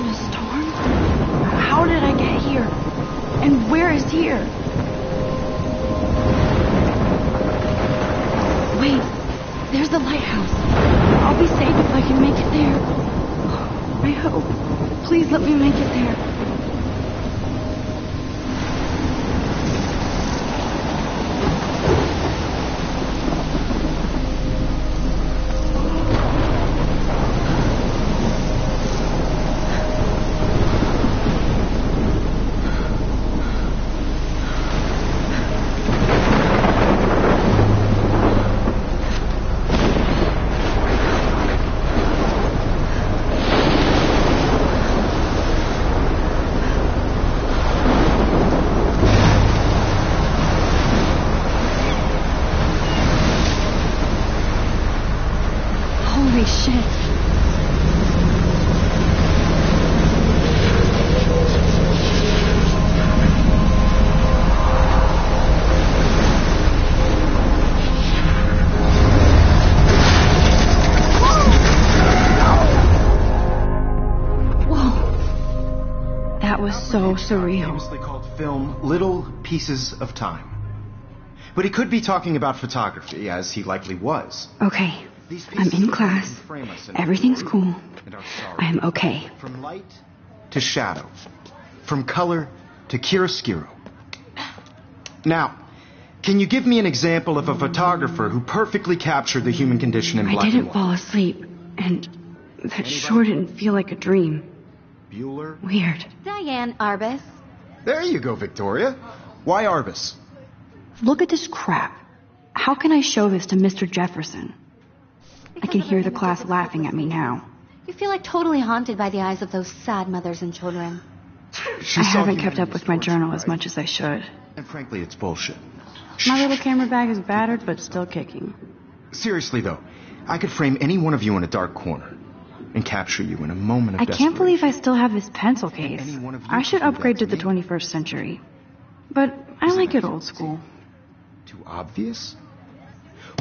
in a storm? How did I get here? And where is here? Wait, there's the lighthouse. I'll be safe if I can make it there. I hope. Please let me make it there. Holy shit. Whoa. That was so surreal. Famously called film Little Pieces of Time. But he could be talking about photography, as he likely was. Okay. I'm in class. Everything's cool. I'm okay. From light to shadow. From color to chiaroscuro. Now, can you give me an example of a photographer who perfectly captured the human condition in black and white? I didn't fall asleep, and that sure didn't feel like a dream. Bueller? Weird. Diane Arbus. There you go, Victoria. Why Arbus? Look at this crap. How can I show this to Mr. Jefferson? I can hear the class laughing at me now. You feel like totally haunted by the eyes of those sad mothers and children. I haven't kept up with my journal as much as I should. And frankly, it's bullshit. My little camera bag is battered, but still kicking. Seriously, though, I could frame any one of you in a dark corner and capture you in a moment of I desperation. can't believe I still have this pencil case. I should upgrade to the 21st century. But I like it old school. Too obvious?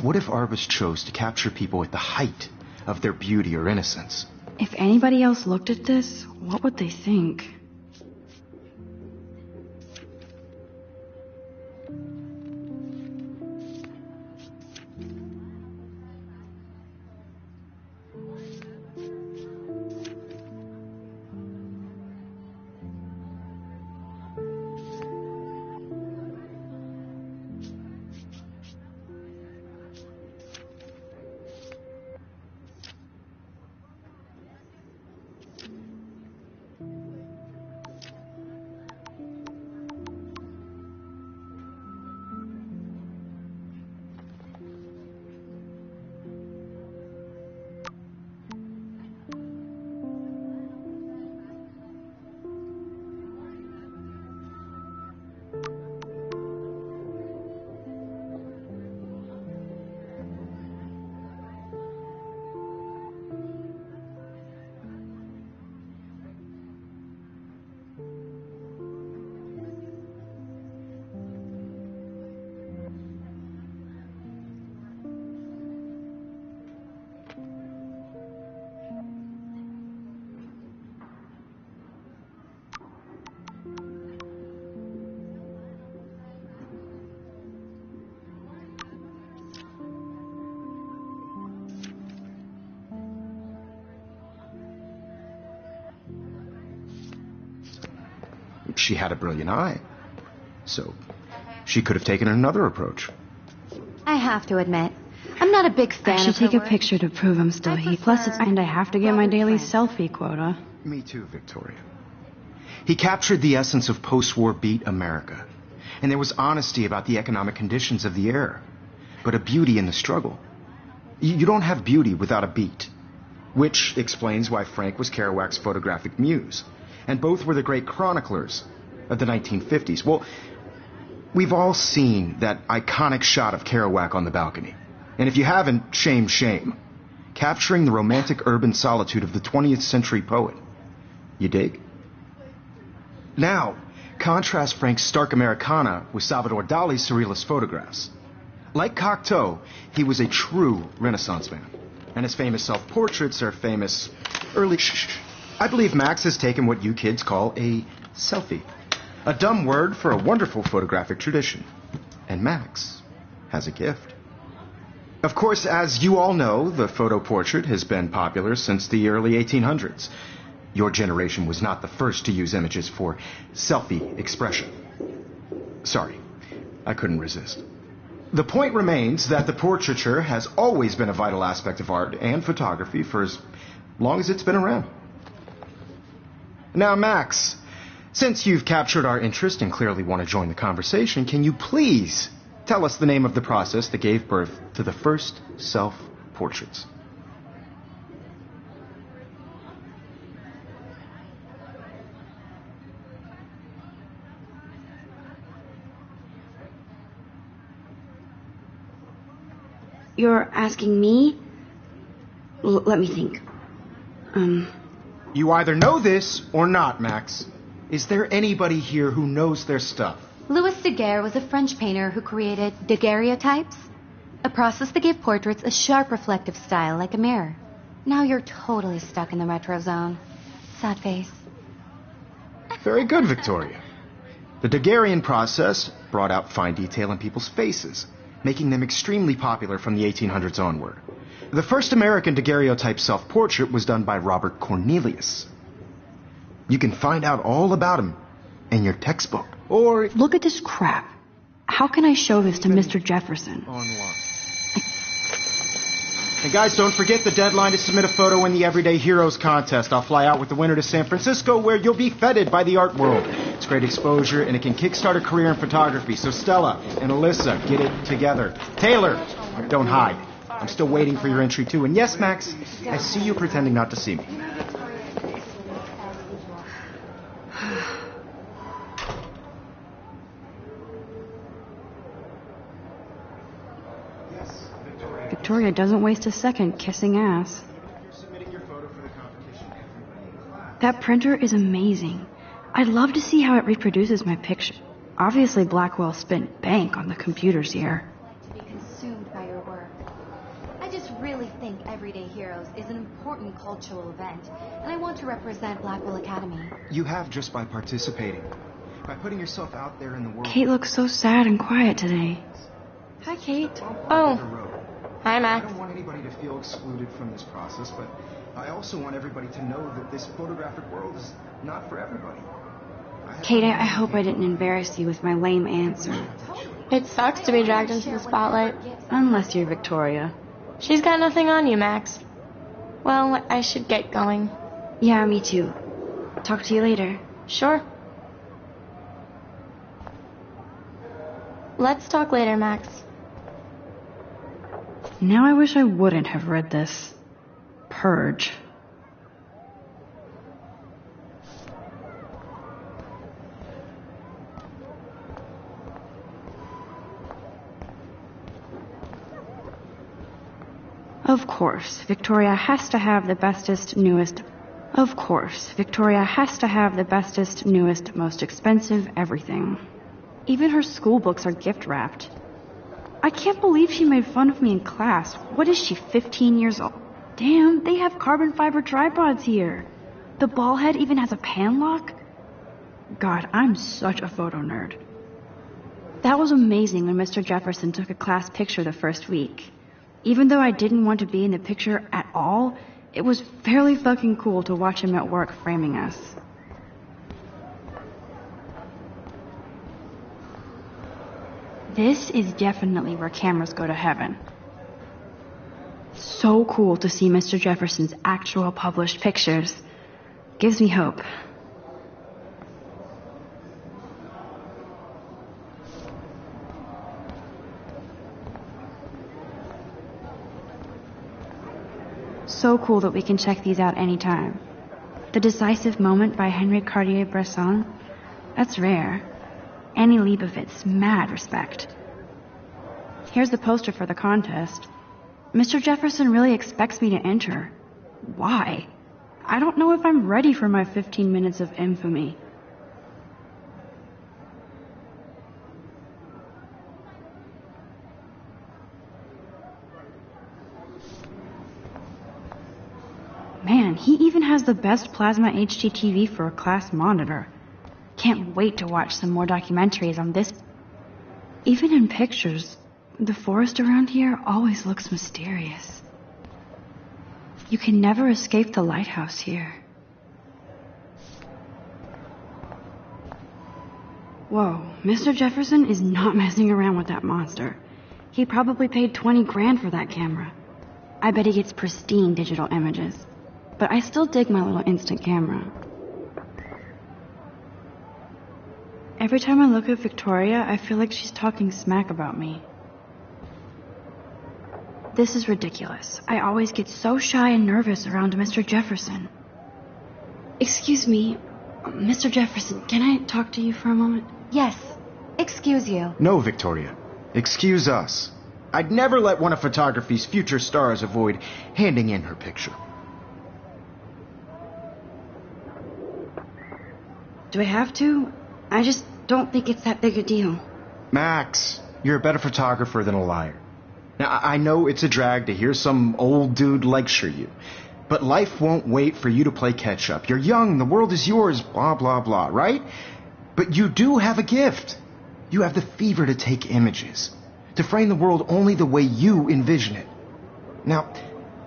What if Arbus chose to capture people at the height of their beauty or innocence? If anybody else looked at this, what would they think? She had a brilliant eye. So, she could have taken another approach. I have to admit, I'm not a big fan of I should take her a work. picture to prove I'm still here. Plus, and I have to get my daily selfie quota. Me too, Victoria. He captured the essence of post-war beat America. And there was honesty about the economic conditions of the era. But a beauty in the struggle. You don't have beauty without a beat. Which explains why Frank was Kerouac's photographic muse. And both were the great chroniclers of the 1950s. Well, we've all seen that iconic shot of Kerouac on the balcony. And if you haven't, shame, shame. Capturing the romantic urban solitude of the 20th century poet. You dig? Now, contrast Frank's stark Americana with Salvador Dali's surrealist photographs. Like Cocteau, he was a true Renaissance man. And his famous self-portraits are famous early... I believe Max has taken what you kids call a selfie. A dumb word for a wonderful photographic tradition. And Max has a gift. Of course, as you all know, the photo portrait has been popular since the early 1800s. Your generation was not the first to use images for selfie expression. Sorry, I couldn't resist. The point remains that the portraiture has always been a vital aspect of art and photography for as long as it's been around. Now, Max, since you've captured our interest and clearly want to join the conversation, can you please tell us the name of the process that gave birth to the first self-portraits? You're asking me? Let me think. You either know this or not, Max. Is there anybody here who knows their stuff? Louis Daguerre was a French painter who created daguerreotypes, a process that gave portraits a sharp reflective style like a mirror. Now you're totally stuck in the retro zone. Sad face. Very good, Victoria. The Daguerrean process brought out fine detail in people's faces, making them extremely popular from the 1800s onward. The first American daguerreotype self-portrait was done by Robert Cornelius. You can find out all about him in your textbook. Or Look at this crap. How can I show this to Mr. Jefferson? online. And guys, don't forget the deadline to submit a photo in the Everyday Heroes contest. I'll fly out with the winner to San Francisco, where you'll be feted by the art world. It's great exposure, and it can kickstart a career in photography. So Stella and Alyssa, get it together. Taylor, don't hide. I'm still waiting for your entry, too. And yes, Max, I see you pretending not to see me. Victoria doesn't waste a second kissing ass. That printer is amazing. I'd love to see how it reproduces my picture. Obviously, Blackwell spent bank on the computers here. To be consumed by your work. I just really think Everyday Heroes is an important cultural event, and I want to represent Blackwell Academy. You have just by participating. By putting yourself out there in the world. Kate looks so sad and quiet today. Hi, Kate. Oh. Hi, I Max. don't want anybody to feel excluded from this process, but I also want everybody to know that this photographic world is not for everybody. Kate, I hope I didn't embarrass you with my lame answer. It sucks to be dragged into the spotlight. Unless you're Victoria. She's got nothing on you, Max. Well, I should get going. Yeah, me too. Talk to you later. Sure. Let's talk later, Max. Now I wish I wouldn't have read this. Purge. Of course, Victoria has to have the bestest, newest... Of course, Victoria has to have the bestest, newest, most expensive everything. Even her school books are gift-wrapped. I can't believe she made fun of me in class. What is she, 15 years old? Damn, they have carbon fiber tripods here. The ball head even has a pan lock? God, I'm such a photo nerd. That was amazing when Mr. Jefferson took a class picture the first week. Even though I didn't want to be in the picture at all, it was fairly fucking cool to watch him at work framing us. This is definitely where cameras go to heaven. So cool to see Mr. Jefferson's actual published pictures. Gives me hope. So cool that we can check these out anytime. The Decisive Moment by Henry Cartier-Bresson? That's rare. Annie Leibovitz, mad respect. Here's the poster for the contest. Mr. Jefferson really expects me to enter. Why? I don't know if I'm ready for my 15 minutes of infamy. Man, he even has the best plasma HDTV for a class monitor. Can't wait to watch some more documentaries on this. Even in pictures, the forest around here always looks mysterious. You can never escape the lighthouse here. Whoa, Mr. Jefferson is not messing around with that monster. He probably paid 20 grand for that camera. I bet he gets pristine digital images. But I still dig my little instant camera. Every time I look at Victoria, I feel like she's talking smack about me. This is ridiculous. I always get so shy and nervous around Mr. Jefferson. Excuse me, Mr. Jefferson, can I talk to you for a moment? Yes. Excuse you. No, Victoria. Excuse us. I'd never let one of photography's future stars avoid handing in her picture. Do I have to? I just don't think it's that big a deal. Max, you're a better photographer than a liar. Now, I know it's a drag to hear some old dude lecture you, but life won't wait for you to play catch-up. You're young, the world is yours, blah, blah, blah, right? But you do have a gift. You have the fever to take images, to frame the world only the way you envision it. Now,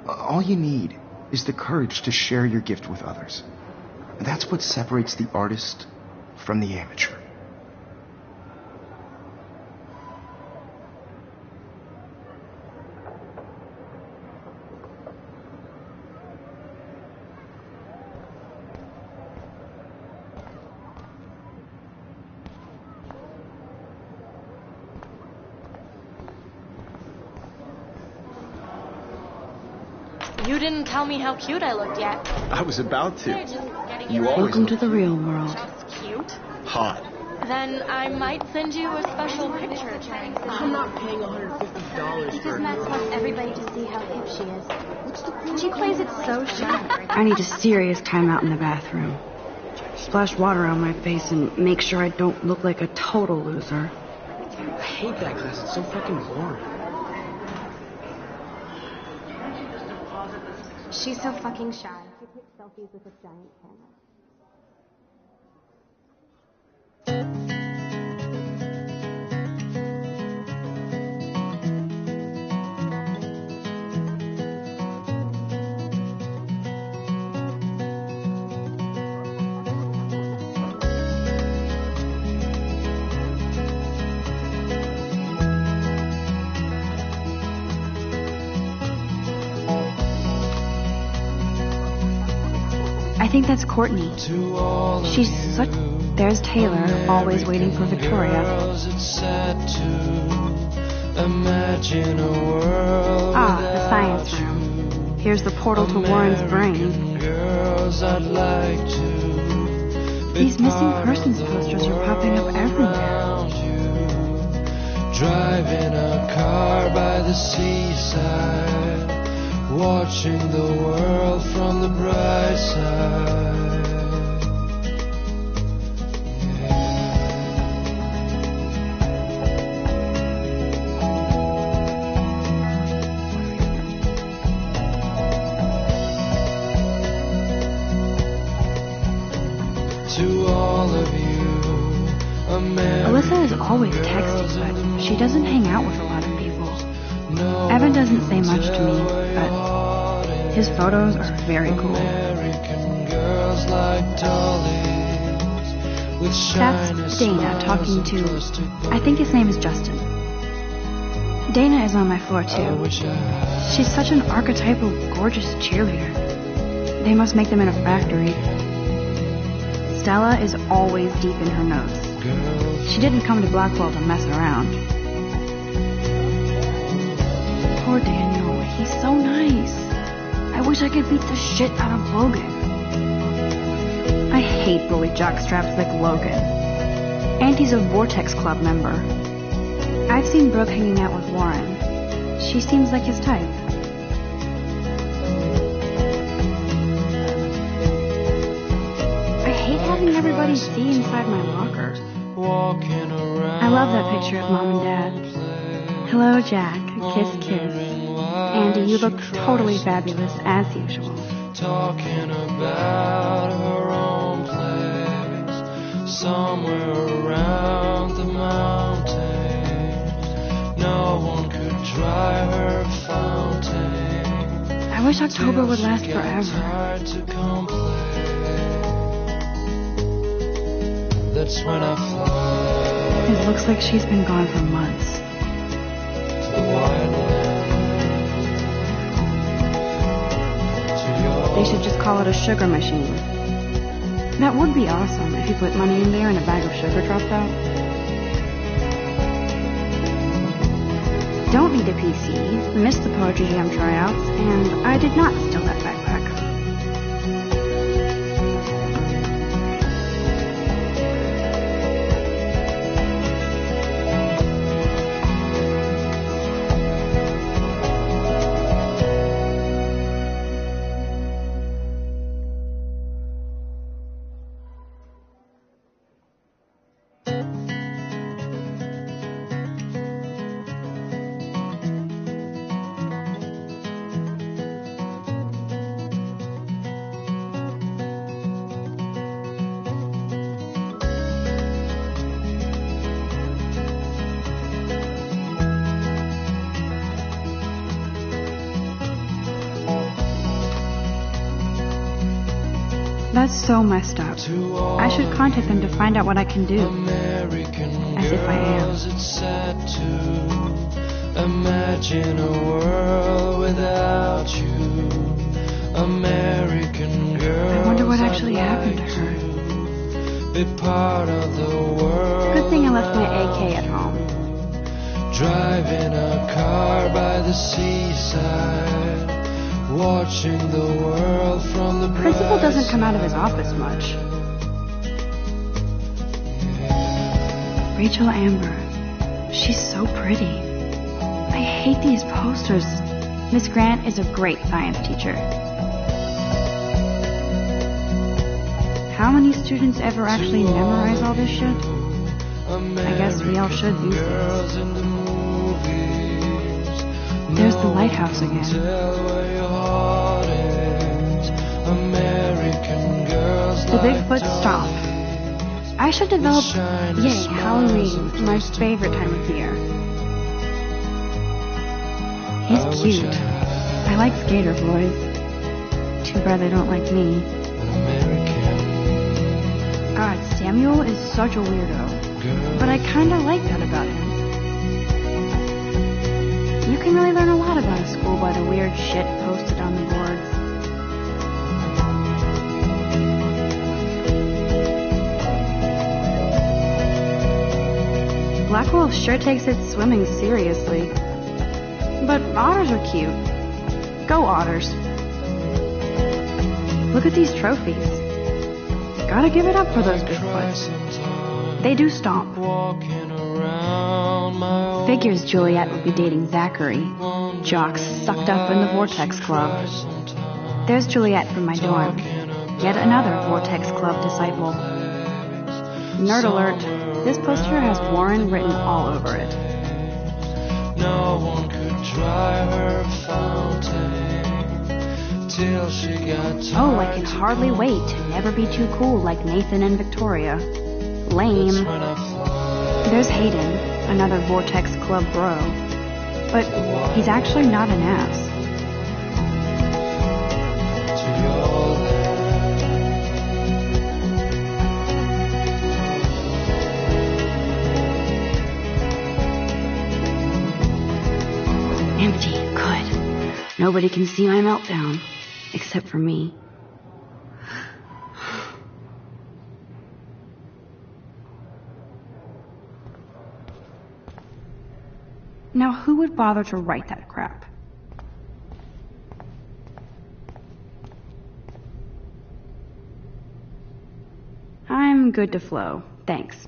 all you need is the courage to share your gift with others. And that's what separates the artist from the amateur. You didn't tell me how cute I looked yet. I was about to. You're just getting You it always Welcome to the real world. Just cute. hot. Then I might send you a special picture. I'm not paying $150 Because for Max wants everybody to see how hip she is. She plays it so shy. I need a serious timeout in the bathroom. Splash water on my face and make sure I don't look like a total loser. I hate that class. It's so fucking boring. She's so fucking shy. She takes selfies with a giant camera. I think that's Courtney. She's such... There's Taylor, always waiting for Victoria. Ah, the science room. Here's the portal to Warren's brain. These missing persons posters are popping up everywhere. Driving a car by the seaside, watching the world from the bright side. To all of you, Alyssa is always texting, but she doesn't hang out with a lot of people. Evan doesn't say much to me, but his photos are very cool. That's Dana talking to... I think his name is Justin. Dana is on my floor too. She's such an archetypal, gorgeous cheerleader. They must make them in a factory. Stella is always deep in her nose. She didn't come to Blackwell to mess around. Poor Daniel, he's so nice. I wish I could beat the shit out of Logan. I hate bully jockstraps like Logan. And he's a Vortex Club member. I've seen Brooke hanging out with Warren. She seems like his type. I hate having everybody see inside my locker. I love that picture of Mom and Dad. Hello, Jack. Kiss, kiss. Andy, you look totally fabulous as usual. talking about her own place, somewhere around the mountains. No one could dry her fountain. I wish October would last forever. That's when I fly. It looks like she's been gone for months. To the wildlands. They should just call it a sugar machine. That would be awesome if you put money in there and a bag of sugar dropped out. Don't need a PC, missed the Poetry Jam tryouts, and I did not steal that backpack. That's so messed up. I should contact them to find out what I can do. As if I am. It's sad to imagine a world without you. American girls. I wonder what actually happened to her. Be part of the world. Good thing I left my AK at home. Driving a car by the seaside. Watching the world from the Principal doesn't come out of his office much. Rachel Amber. She's so pretty. I hate these posters. Miss Grant is a great science teacher. How many students ever actually memorize all this shit? I guess we all should these days. There's the lighthouse again. The Bigfoot Stomp. I should develop, Halloween, my favorite time of the year. He's cute. I like skater boys. Too bad they don't like me. God, Samuel is such a weirdo. But I kinda like that about him. You can really learn a lot about a school by the weird shit posted on the boards. Blackwell sure takes its swimming seriously. But otters are cute. Go otters. Look at these trophies. Gotta give it up for those Bigfoots. They do stomp. Figures Juliet would be dating Zachary. Jocks sucked up in the Vortex Club. There's Juliet from my dorm. Yet another Vortex Club disciple. Nerd alert. This poster has Warren written all over it. No one could dry her fountain till she got tired. Oh, I can hardly wait to never be too cool like Nathan and Victoria. Lame. There's Hayden, another Vortex Club bro. But he's actually not an ass. Empty. Good. Nobody can see my meltdown. Except for me. Now, who would bother to write that crap? I'm good to flow. Thanks.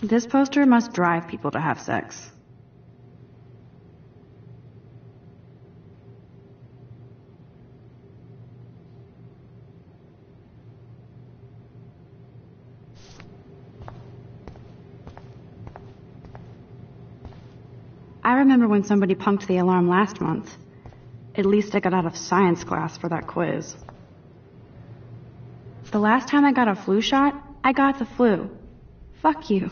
This poster must drive people to have sex. I remember when somebody punked the alarm last month. At least I got out of science class for that quiz. The last time I got a flu shot, I got the flu. Fuck you.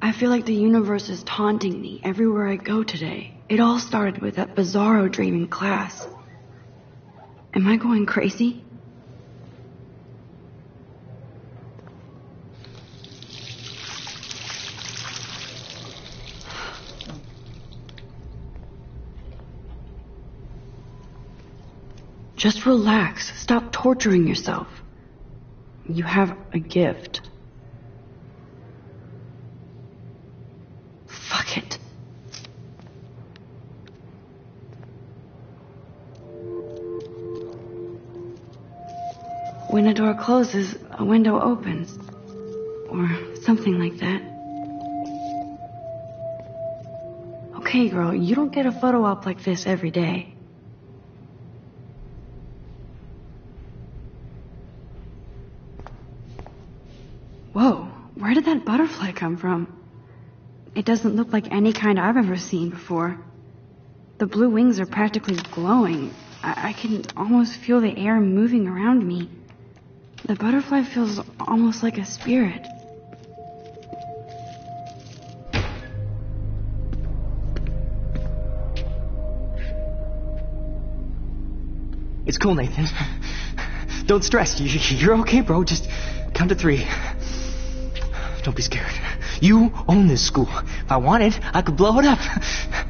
I feel like the universe is taunting me everywhere I go today. It all started with that bizarro dream in class. Am I going crazy? Just relax. Stop torturing yourself. You have a gift. Fuck it. When a door closes, a window opens. Or something like that. Okay, girl, you don't get a photo op like this every day. Whoa, where did that butterfly come from? It doesn't look like any kind I've ever seen before. The blue wings are practically glowing. I can almost feel the air moving around me. The butterfly feels almost like a spirit. It's cool, Nathan. Don't stress. You're okay, bro. Just count to 3. Don't be scared. You own this school. If I wanted, I could blow it up.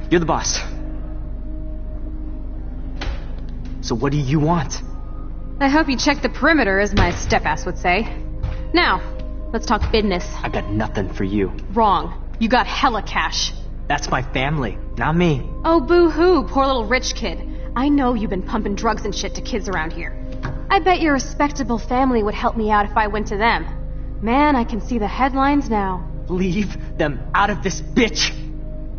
You're the boss. So what do you want? I hope you check the perimeter, as my step-ass would say. Now, let's talk business. I got nothing for you. Wrong. You got hella cash. That's my family, not me. Oh, boo-hoo, poor little rich kid. I know you've been pumping drugs and shit to kids around here. I bet your respectable family would help me out if I went to them. Man, I can see the headlines now. Leave them out of this, bitch!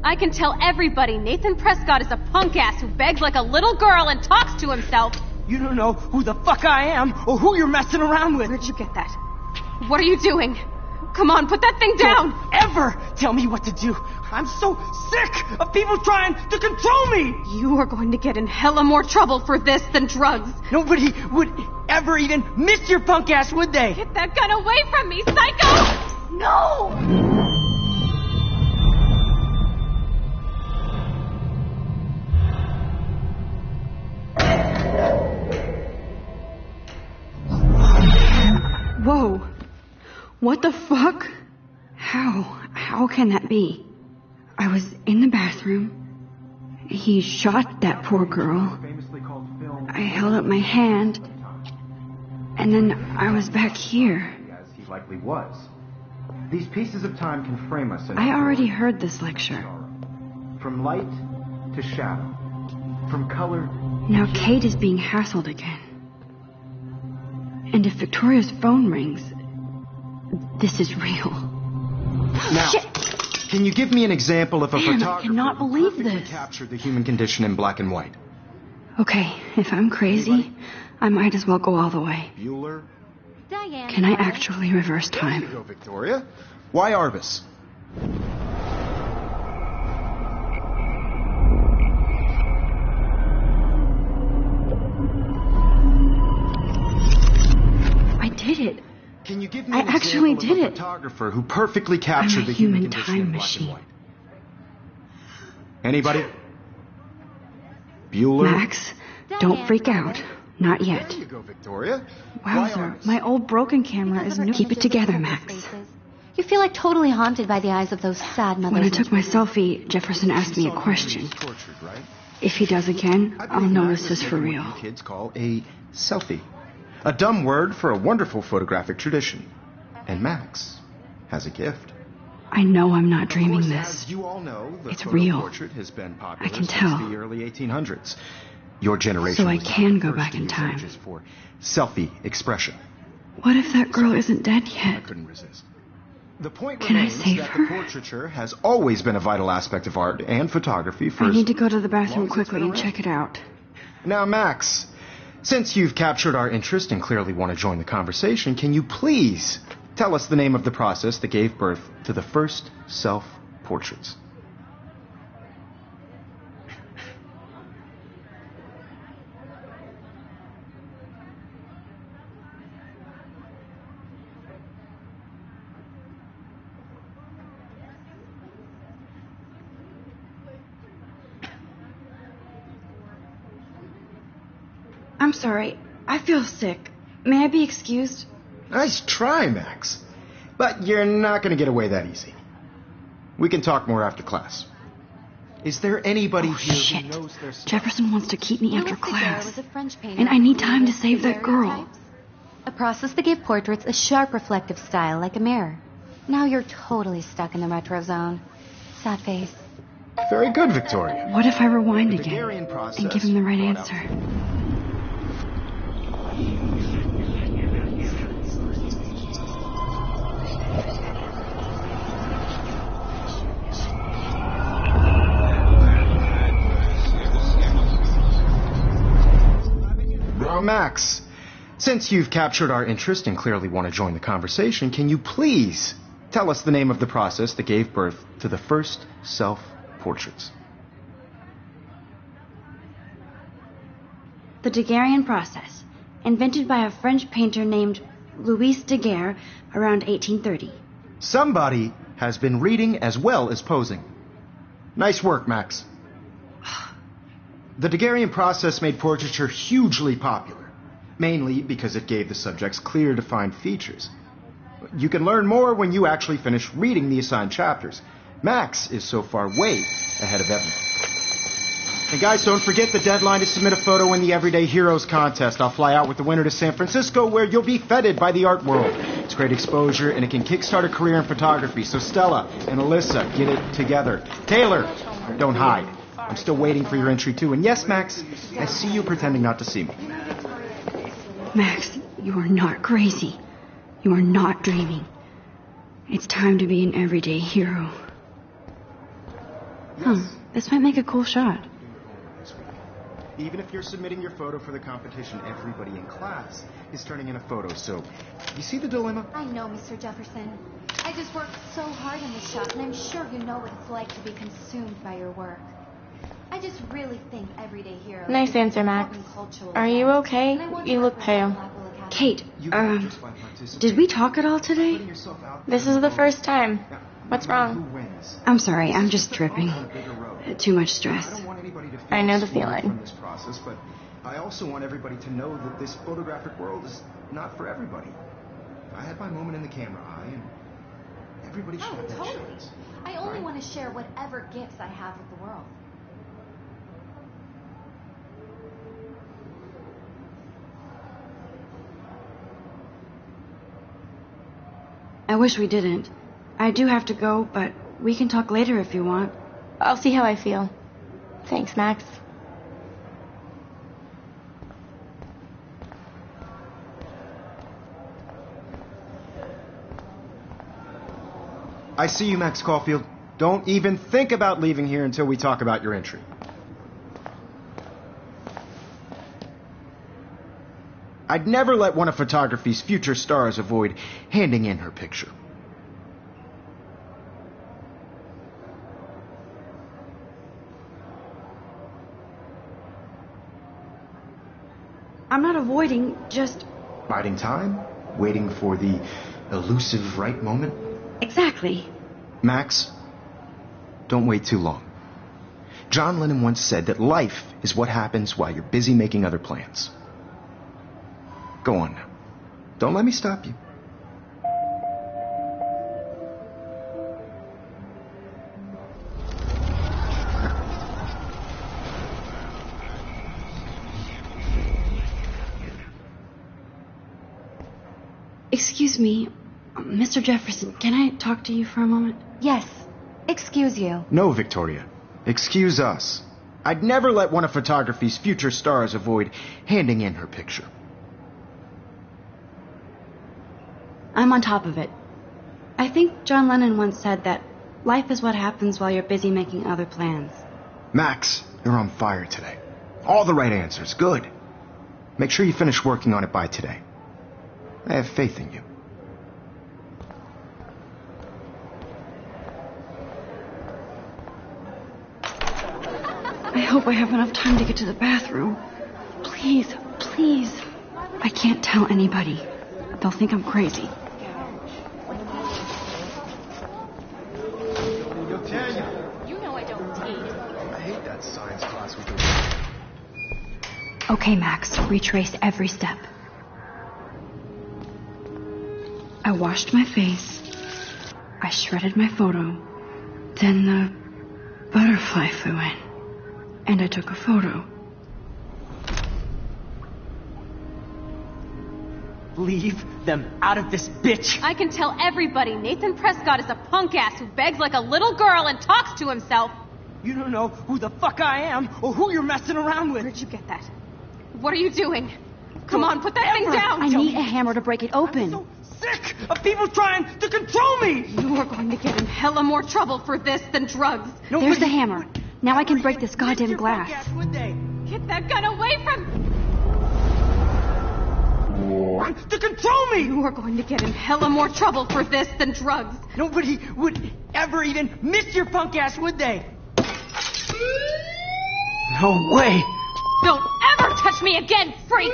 I can tell everybody Nathan Prescott is a punk-ass who begs like a little girl and talks to himself. You don't know who the fuck I am or who you're messing around with. Where'd you get that? What are you doing? Come on, put that thing down! Don't ever tell me what to do. I'm so sick of people trying to control me! You are going to get in hella more trouble for this than drugs. Nobody would ever even miss your punk ass, would they? Get that gun away from me, psycho! No! Whoa. What the fuck? How can that be? I was in the bathroom. He shot that poor girl. I held up my hand. And then I was back here. As he likely was. These pieces of time can frame us in I already heard this lecture. From light to shadow. From color. Now Kate is being hassled again. And if Victoria's phone rings, this is real. Now, Shit. Can you give me an example of a Man, I photographer cannot who believe perfectly this. captured the human condition in black and white? Okay, if I'm crazy, I might as well go all the way. Bueller? Diane. Can I actually reverse There you time? go, Victoria. Why Arbus? I did it. Can you give me I an actually example of did a it. photographer who perfectly captured I'm a the human human condition time in black machine. and white? Anybody? Bueller? Max, don't freak out. Not yet. There you go, Victoria. Why Wowzer, Arbus? my old broken camera Because is of her new. Keep it images together, of Max. faces. You feel like totally haunted by the eyes of those sad mothers. When I and took my children. selfie, Jefferson asked me a Saw question. he was tortured, right? If he does again, I I'll believe know Max this is for living real. what you kids call a selfie. A dumb word for a wonderful photographic tradition. And Max has a gift. I know I'm not Of dreaming course, this. As you all know, the It's photo real. portrait has been popular I can since tell. the early 1800s. Your generation So I was not can the go first back to in use time. images for selfie expression. What if that girl isn't dead I yet? couldn't resist. The point Can I remains save that her? the portraiture has always been a vital aspect of art and photography for I as need to go to the long bathroom as it's quickly been and around. check it out. Now, Max, since you've captured our interest and clearly want to join the conversation, can you please tell us the name of the process that gave birth to the first self-portraits. I'm sorry. I feel sick. May I be excused? Nice try, Max. But you're not going to get away that easy. We can talk more after class. Is there anybody here Shit. who knows their stuff? Jefferson wants to keep me after Louis Daguerre class. was a French painter And I need who time to created save that girl. daguerreotypes, a process that gave portraits a sharp reflective style like a mirror. Now you're totally stuck in the retro zone. Sad face. Very good, Victoria. What if I rewind The again Daguerrean process and give him the right brought out- answer? Max, since you've captured our interest and clearly want to join the conversation, can you please tell us the name of the process that gave birth to the first self-portraits? The Daguerrean process, invented by a French painter named Louis Daguerre around 1830. Somebody has been reading as well as posing. Nice work, Max. The Daguerrean process made portraiture hugely popular, mainly because it gave the subjects clear, defined features. You can learn more when you actually finish reading the assigned chapters. Max is so far way ahead of everyone. And guys, don't forget the deadline to submit a photo in the Everyday Heroes contest. I'll fly out with the winner to San Francisco, where you'll be feted by the art world. It's great exposure, and it can kickstart a career in photography. So Stella and Alyssa, get it together. Taylor, don't hide. I'm still waiting for your entry, too. And yes, Max, I see you pretending not to see me. Max, you are not crazy. You are not dreaming. It's time to be an everyday hero. This might make a cool shot. Even if you're submitting your photo for the competition, everybody in class is turning in a photo. So, you see the dilemma? I know, Mr. Jefferson. I just worked so hard in this shop, and I'm sure you know what it's like to be consumed by your work. I just really think Everyday Heroes... Nice answer, Max. Are you okay? You look pale. Kate, did we talk at all today? This is the first time. What's wrong? I'm sorry, I'm just dripping. Too much stress. I know the feeling. But I also want everybody to know that this photographic world is not for everybody. I had my moment in the camera eye, and everybody should have that chance. I only want to share whatever gifts I have with the world. I wish we didn't. I do have to go, but we can talk later if you want. I'll see how I feel. Thanks, Max. I see you, Max Caulfield. Don't even think about leaving here until we talk about your entry. I'd never let one of photography's future stars avoid handing in her picture. I'm not avoiding, just... Biding time? Waiting for the elusive right moment? Exactly. Max, don't wait too long. John Lennon once said that life is what happens while you're busy making other plans. Go on now. Don't let me stop you. Excuse me, Mr. Jefferson, can I talk to you for a moment? Yes. Excuse you. No, Victoria. Excuse us. I'd never let one of photography's future stars avoid handing in her picture. I'm on top of it. I think John Lennon once said that life is what happens while you're busy making other plans. Max, you're on fire today. All the right answers. Good. Make sure you finish working on it by today. I have faith in you. hope I have enough time to get to the bathroom. Please, please. I can't tell anybody. They'll think I'm crazy. You know I don't tease. I hate that science class with the... Okay, Max, retrace every step. I washed my face. I shredded my photo. Then the butterfly flew in. And I took a photo. Leave them out of this bitch. I can tell everybody Nathan Prescott is a punk ass who begs like a little girl and talks to himself. You don't know who the fuck I am or who you're messing around with. Where'd you get that? What are you doing? Come on, put that thing down. I need a hammer to break it open. I'm so sick of people trying to control me. You are going to get in hella more trouble for this than drugs. There's the hammer. Now I can break this goddamn glass. Would they? Get that gun away from... To control me! You are going to get in hella more trouble for this than drugs. Nobody would ever even miss your punk ass, would they? No way! Don't ever touch me again, freak!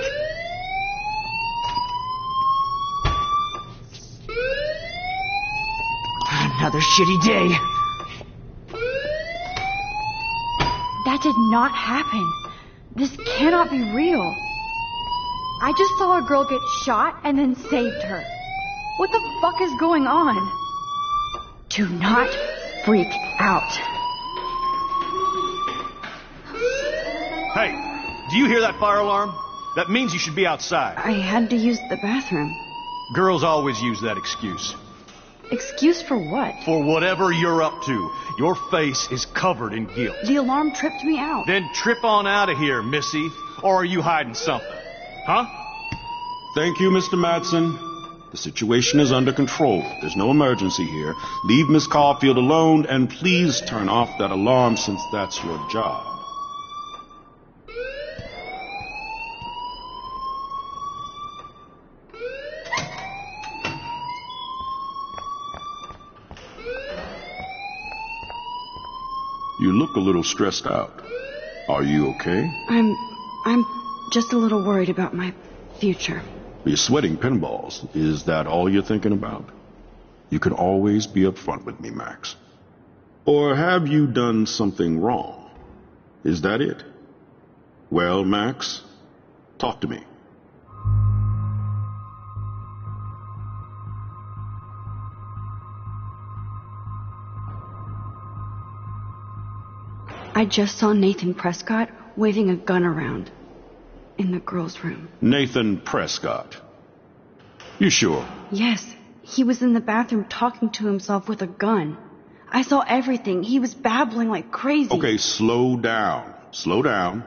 Another shitty day. That did not happen. This cannot be real. I just saw a girl get shot and then saved her. What the fuck is going on? Do not freak out. Hey, do you hear that fire alarm? That means you should be outside. I had to use the bathroom. Girls always use that excuse. Excuse for what? For whatever you're up to. Your face is covered in guilt. The alarm tripped me out. Then trip on out of here, Missy. Or are you hiding something? Huh? Thank you, Mr. Madsen. The situation is under control. There's no emergency here. Leave Miss Caulfield alone, and please turn off that alarm since that's your job. You look a little stressed out. Are you okay? I'm just a little worried about my future. You're sweating pinballs. Is that all you're thinking about? You can always be upfront with me, Max. Or have you done something wrong? Is that it? Well, Max, talk to me. I just saw Nathan Prescott waving a gun around in the girls' room. Nathan Prescott. You sure? Yes, he was in the bathroom talking to himself with a gun. I saw everything. He was babbling like crazy. Okay, slow down. Slow down.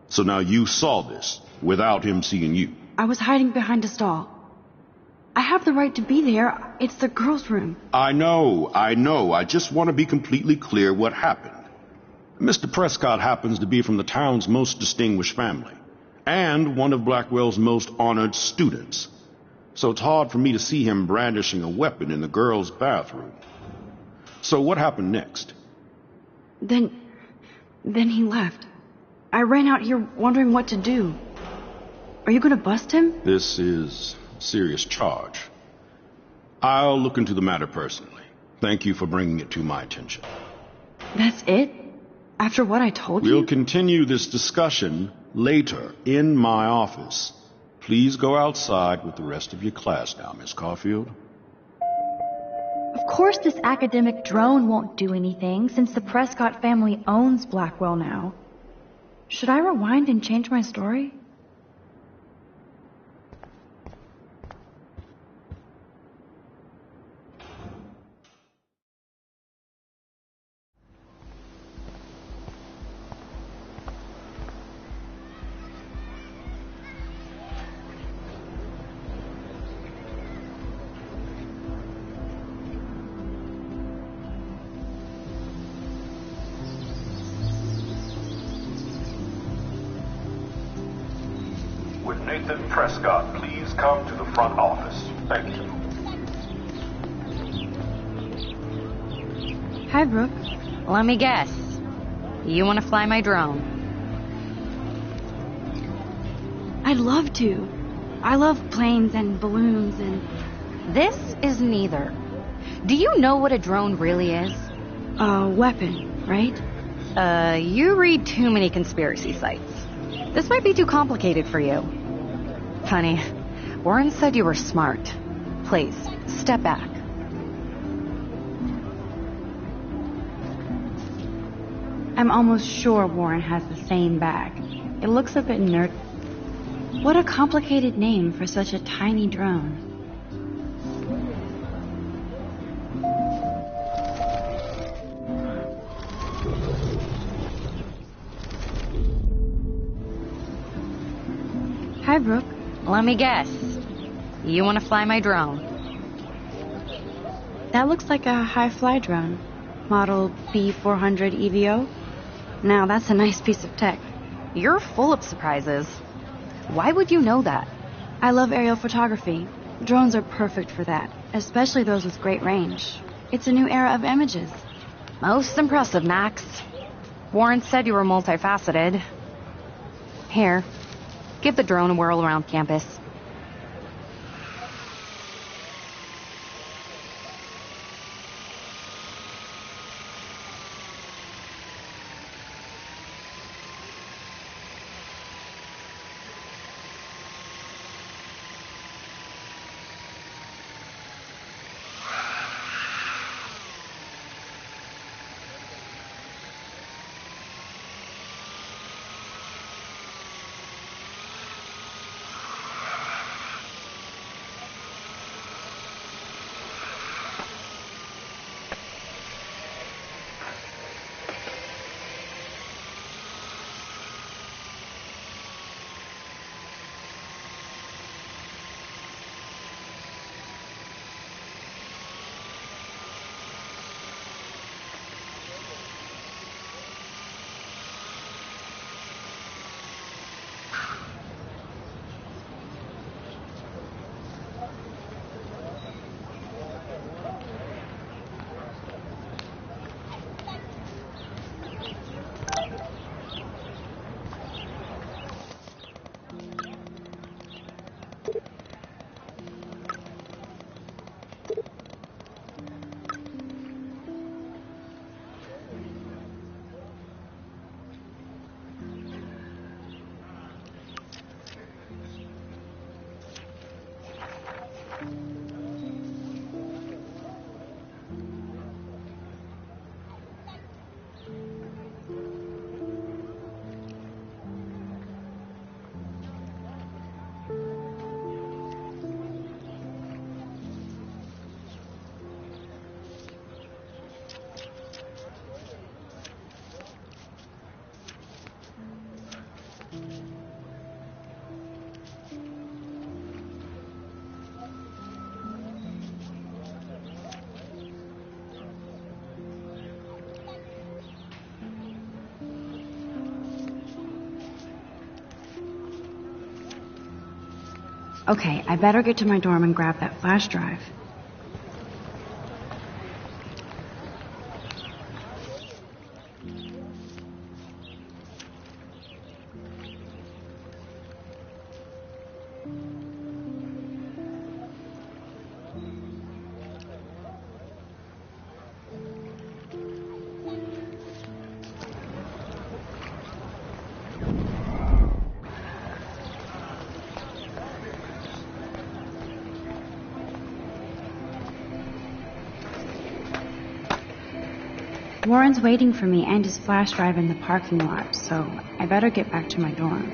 So now you saw this without him seeing you. I was hiding behind a stall. I have the right to be there. It's the girls' room. I know. I just want to be completely clear what happened. Mr. Prescott happens to be from the town's most distinguished family, and one of Blackwell's most honored students. So it's hard for me to see him brandishing a weapon in the girls' bathroom. So what happened next? Then he left. I ran out here wondering what to do. Are you going to bust him? This is a serious charge. I'll look into the matter personally. Thank you for bringing it to my attention. That's it? After what I told you? We'll continue this discussion later in my office. Please go outside with the rest of your class now, Miss Caulfield. Of course this academic drone won't do anything since the Prescott family owns Blackwell now. Should I rewind and change my story? Would Nathan Prescott please come to the front office? Thank you. Hi, Brooke. Let me guess. You want to fly my drone? I'd love to. I love planes and balloons and... This is neither. Do you know what a drone really is? A weapon, right? You read too many conspiracy sites. This might be too complicated for you. Honey, Warren said you were smart. Please, step back. I'm almost sure Warren has the same bag. It looks a bit nerd. What a complicated name for such a tiny drone. Hi, Brooke. Let me guess. You want to fly my drone? That looks like a high-fly drone. Model B400 EVO. Now, that's a nice piece of tech. You're full of surprises. Why would you know that? I love aerial photography. Drones are perfect for that, especially those with great range. It's a new era of images. Most impressive, Max. Warren said you were multifaceted. Here, give the drone a whirl around campus. Okay, I better get to my dorm and grab that flash drive. Warren's waiting for me and his flash drive in the parking lot, so I better get back to my dorm.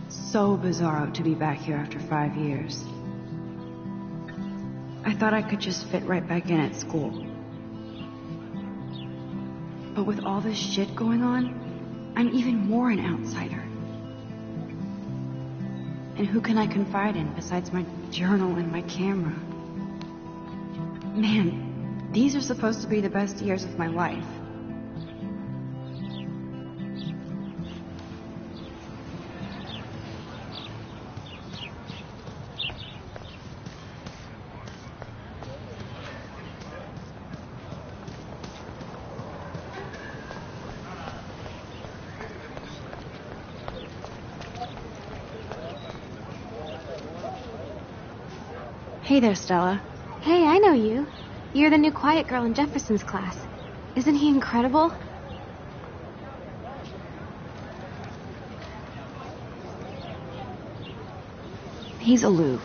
So bizarro to be back here after 5 years. I thought I could just fit right back in at school. But with all this shit going on, I'm even more an outsider. And who can I confide in besides my journal and my camera? Man, these are supposed to be the best years of my life. Hey there, Stella. Hey, I know you. You're the new quiet girl in Jefferson's class. Isn't he incredible? He's aloof.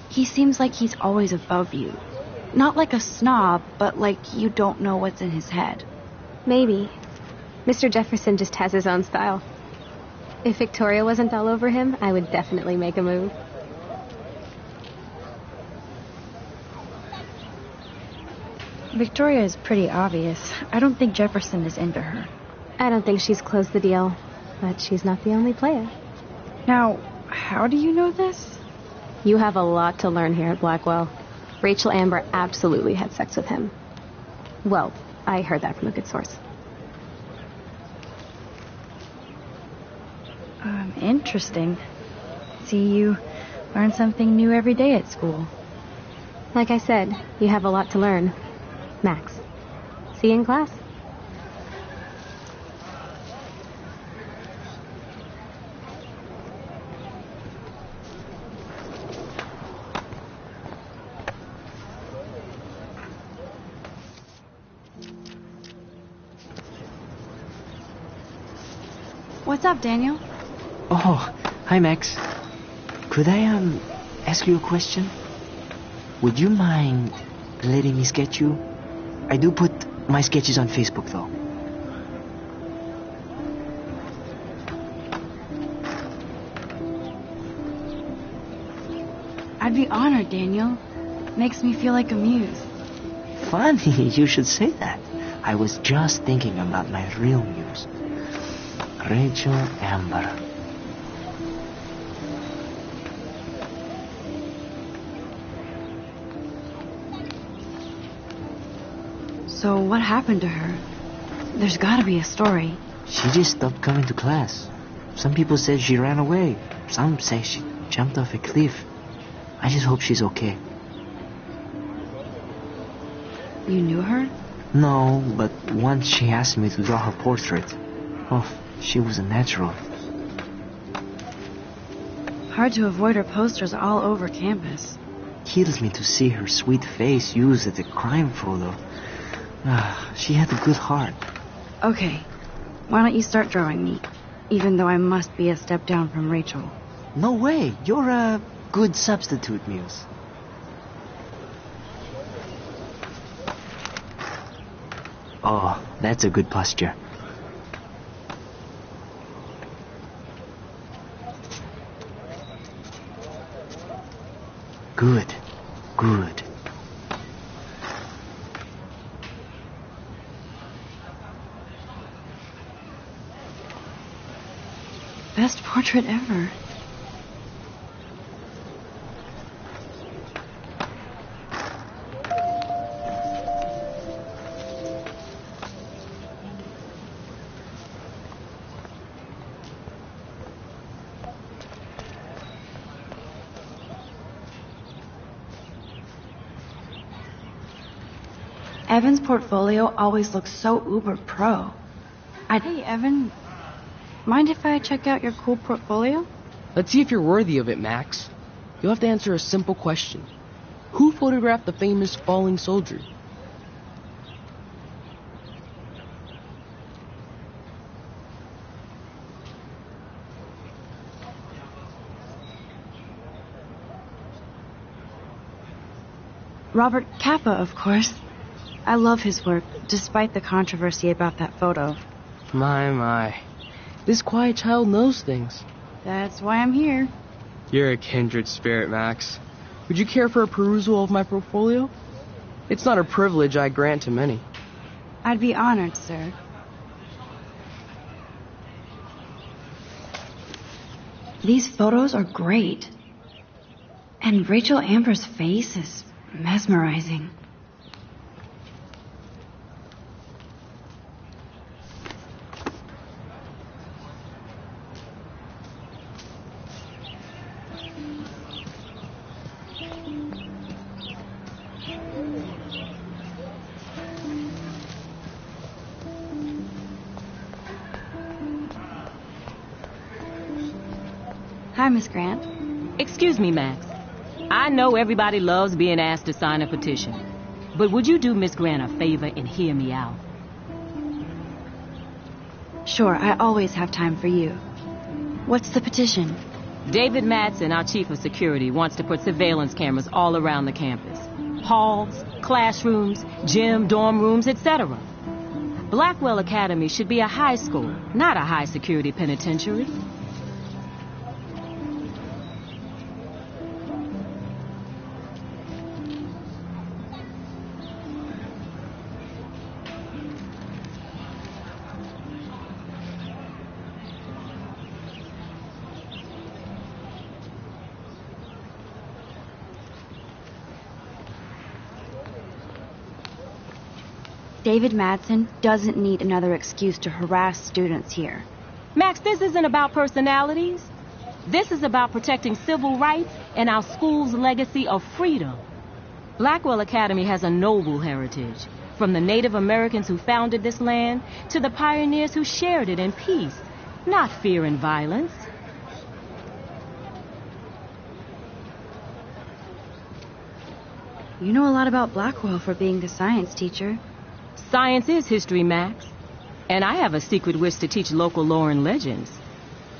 He seems like he's always above you. Not like a snob, but like you don't know what's in his head. Maybe. Mr. Jefferson just has his own style. If Victoria wasn't all over him, I would definitely make a move. Victoria is pretty obvious. I don't think Jefferson is into her. I don't think she's closed the deal, but she's not the only player. Now, how do you know this? You have a lot to learn here at Blackwell. Rachel Amber absolutely had sex with him. Well, I heard that from a good source. Interesting. See, you learn something new every day at school. Like I said, you have a lot to learn. Max, see you in class. What's up, Daniel? Oh, hi, Max. Could I, ask you a question? Would you mind letting me sketch you? I do put my sketches on Facebook, though. I'd be honored, Daniel. Makes me feel like a muse. Funny, you should say that. I was just thinking about my real muse. Rachel Amber. So what happened to her? There's gotta be a story. She just stopped coming to class. Some people said she ran away. Some say she jumped off a cliff. I just hope she's okay. You knew her? No, but once she asked me to draw her portrait. Oh, she was a natural. Hard to avoid her posters all over campus. Kills me to see her sweet face used as a crime photo. She had a good heart. Okay, why don't you start drawing me? Even though I must be a step down from Rachel. No way, you're a good substitute, Muse. Oh, that's a good posture. Good, good. Best portrait ever. Evan's portfolio always looks so uber pro. Hey, Evan, mind if I check out your cool portfolio? Let's see if you're worthy of it, Max. You'll have to answer a simple question. Who photographed the famous falling soldier? Robert Capa, of course. I love his work, despite the controversy about that photo. My. This quiet child knows things. That's why I'm here. You're a kindred spirit, Max. Would you care for a perusal of my portfolio? It's not a privilege I grant to many. I'd be honored, sir. These photos are great. And Rachel Amber's face is mesmerizing. Hi, Miss Grant. Excuse me, Max. I know everybody loves being asked to sign a petition, but would you do Miss Grant a favor and hear me out? Sure, I always have time for you. What's the petition? David Madsen, our chief of security, wants to put surveillance cameras all around the campus. Halls, classrooms, gym, dorm rooms, etc. Blackwell Academy should be a high school, not a high-security penitentiary. David Madsen doesn't need another excuse to harass students here. Max, this isn't about personalities. This is about protecting civil rights and our school's legacy of freedom. Blackwell Academy has a noble heritage, from the Native Americans who founded this land to the pioneers who shared it in peace, not fear and violence. You know a lot about Blackwell for being the science teacher. Science is history, Max. And I have a secret wish to teach local lore and legends.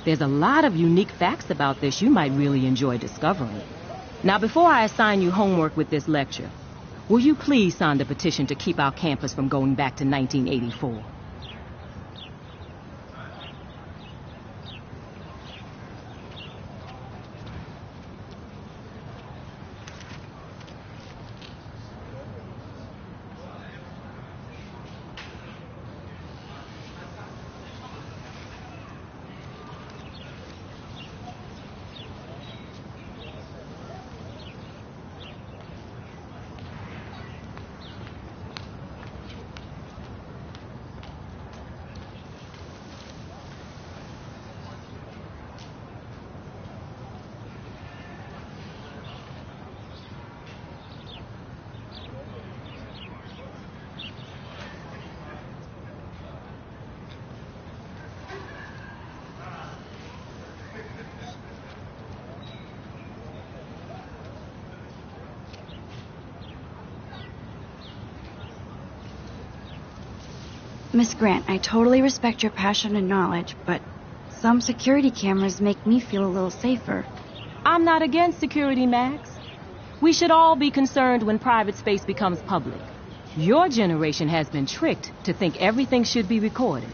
There's a lot of unique facts about this you might really enjoy discovering. Now, before I assign you homework with this lecture, will you please sign the petition to keep our campus from going back to 1984? Miss Grant, I totally respect your passion and knowledge, but some security cameras make me feel a little safer. I'm not against security, Max. We should all be concerned when private space becomes public. Your generation has been tricked to think everything should be recorded.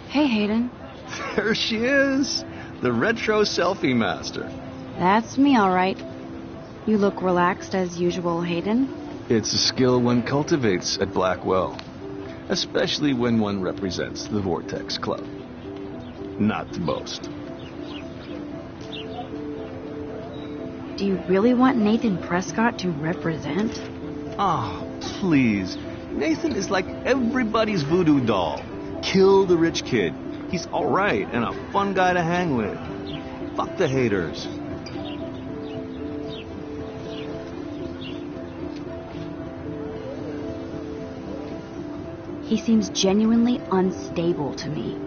Hey, Hayden. There she is, the retro selfie master. That's me, all right. You look relaxed as usual, Hayden. It's a skill one cultivates at Blackwell, especially when one represents the Vortex Club. Not to boast. Do you really want Nathan Prescott to represent? Oh, please. Nathan is like everybody's voodoo doll. Kill the rich kid. He's all right and a fun guy to hang with. Fuck the haters. He seems genuinely unstable to me.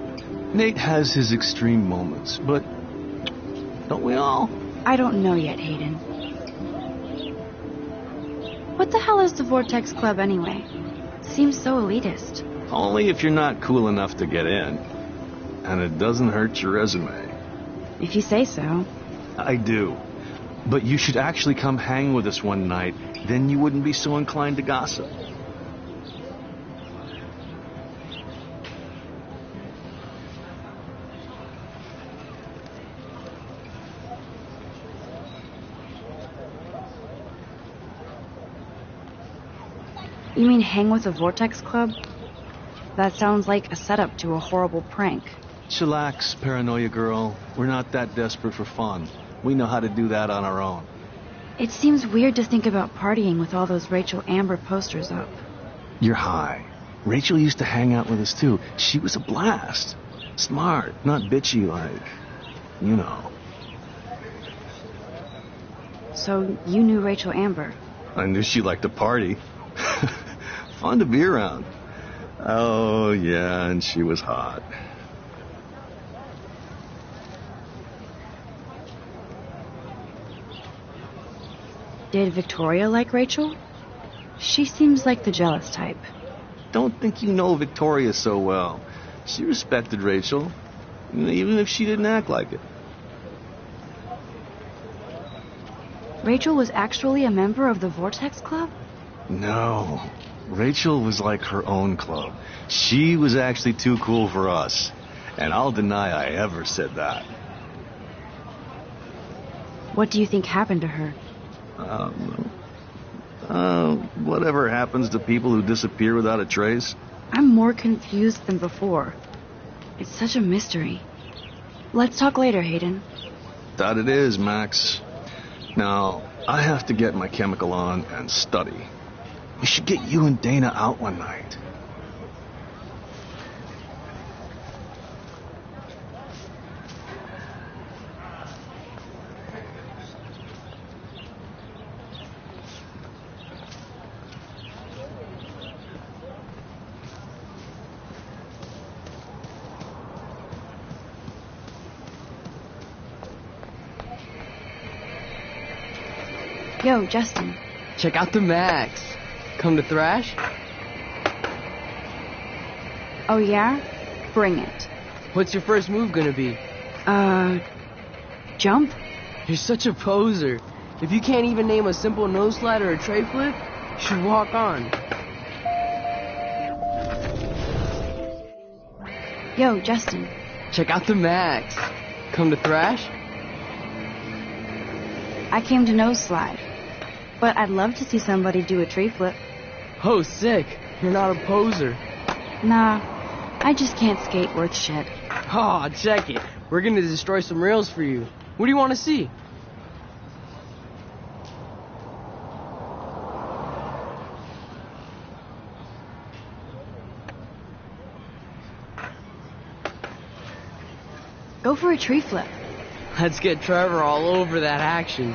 Nate has his extreme moments, but don't we all? I don't know yet, Hayden. What the hell is the Vortex Club anyway? Seems so elitist. Only if you're not cool enough to get in. And it doesn't hurt your resume. If you say so. I do. But you should actually come hang with us one night, then you wouldn't be so inclined to gossip. You mean hang with the Vortex Club? That sounds like a setup to a horrible prank. Chillax, paranoia girl. We're not that desperate for fun. We know how to do that on our own. It seems weird to think about partying with all those Rachel Amber posters up. You're high. Rachel used to hang out with us too. She was a blast. Smart, not bitchy like, you know. So you knew Rachel Amber? I knew she liked to party. Fun to be around. Oh, yeah, and she was hot. Did Victoria like Rachel? She seems like the jealous type. Don't think you know Victoria so well. She respected Rachel, even if she didn't act like it. Rachel was actually a member of the Vortex Club? No. Rachel was like her own club. She was actually too cool for us. And I'll deny I ever said that. What do you think happened to her? Whatever happens to people who disappear without a trace. I'm more confused than before. It's such a mystery. Let's talk later, Hayden. That it is, Max. Now, I have to get my chemical on and study. We should get you and Dana out one night. Yo, Justin. Check out the Max. Come to thrash? Oh, yeah? Bring it. What's your first move gonna be? Jump? You're such a poser. If you can't even name a simple nose slide or a tray flip, you should walk on. Yo, Justin. Check out the Max. Come to thrash? I came to nose slide. But I'd love to see somebody do a tree flip. Oh, sick. You're not a poser. Nah, I just can't skate worth shit. Aw, check it. We're gonna destroy some rails for you. What do you want to see? Go for a tree flip. Let's get Trevor all over that action.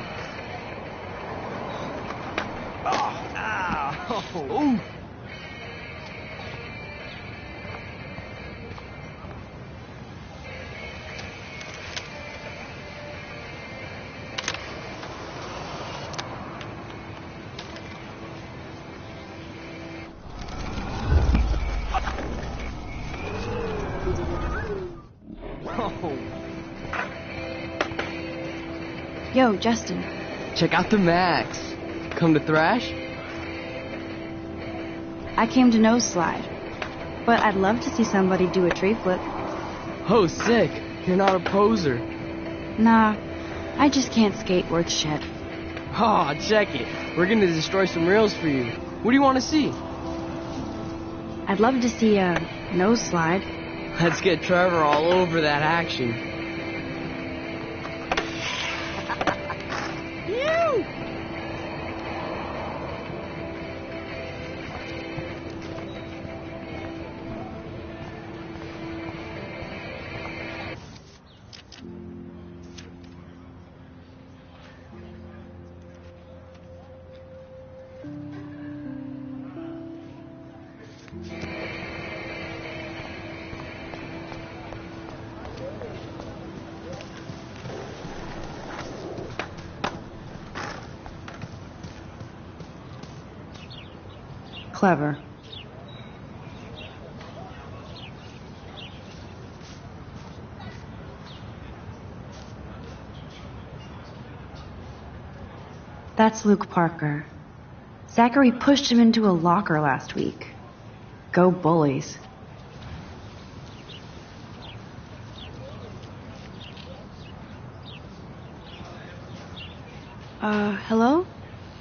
Oh. Yo, Justin. Check out the Max. Come to thrash? I came to nose slide. But I'd love to see somebody do a tree flip. Oh, sick. You're not a poser. Nah, I just can't skate worth shit. Aw, check it. We're gonna destroy some rails for you. What do you want to see? I'd love to see a nose slide. Let's get Trevor all over that action. Clever. That's Luke Parker. Zachary pushed him into a locker last week. Go bullies. Hello?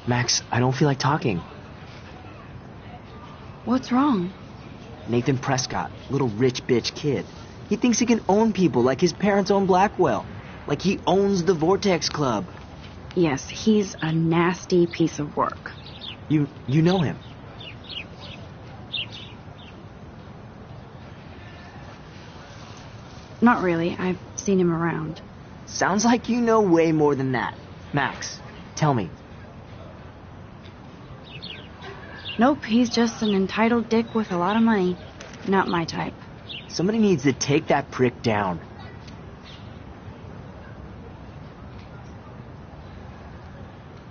Max, I don't feel like talking. What's wrong? Nathan Prescott, little rich bitch kid. He thinks he can own people like his parents own Blackwell. Like he owns the Vortex Club. Yes, he's a nasty piece of work. You know him? Not really. I've seen him around. Sounds like you know way more than that. Max, Tell me. Nope, he's just an entitled dick with a lot of money. Not my type. Somebody needs to take that prick down.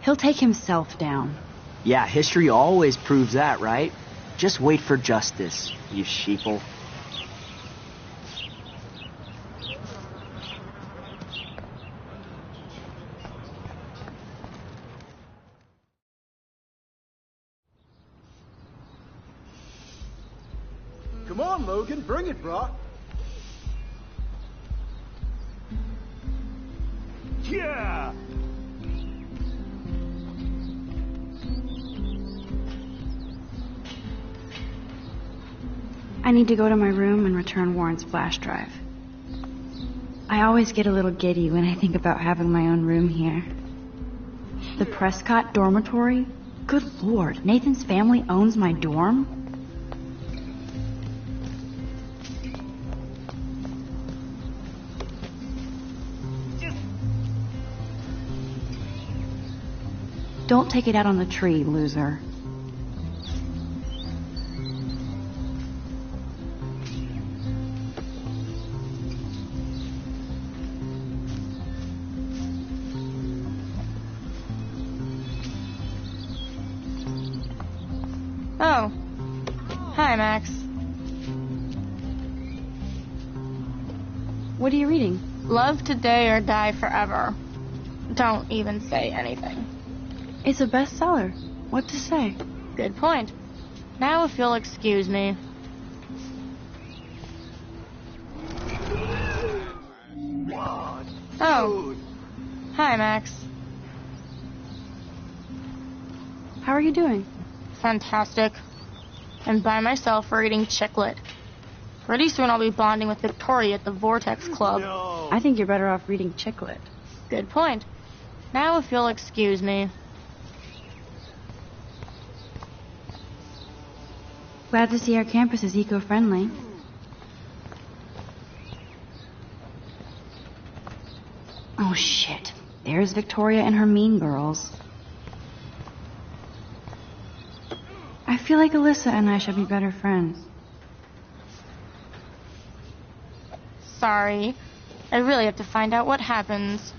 He'll take himself down. Yeah, history always proves that, right? Just wait for justice, you sheeple. Come on, Logan, bring it, brah. Yeah! I need to go to my room and return Warren's flash drive. I always get a little giddy when I think about having my own room here. The Prescott dormitory? Good lord, Nathan's family owns my dorm? Don't take it out on the tree, loser. Oh. Hi, Max. What are you reading? Love Today or Die Forever. Don't even say anything. It's a bestseller. What to say? Good point. Now if you'll excuse me. Oh. Hi, Max. How are you doing? Fantastic. I'm by myself reading Chicklet. Pretty soon I'll be bonding with Victoria at the Vortex Club. No. I think you're better off reading Chicklet. Good point. Now if you'll excuse me. Glad to see our campus is eco-friendly. Oh shit. There's Victoria and her mean girls. I feel like Alyssa and I should be better friends. Sorry. I really have to find out what happens.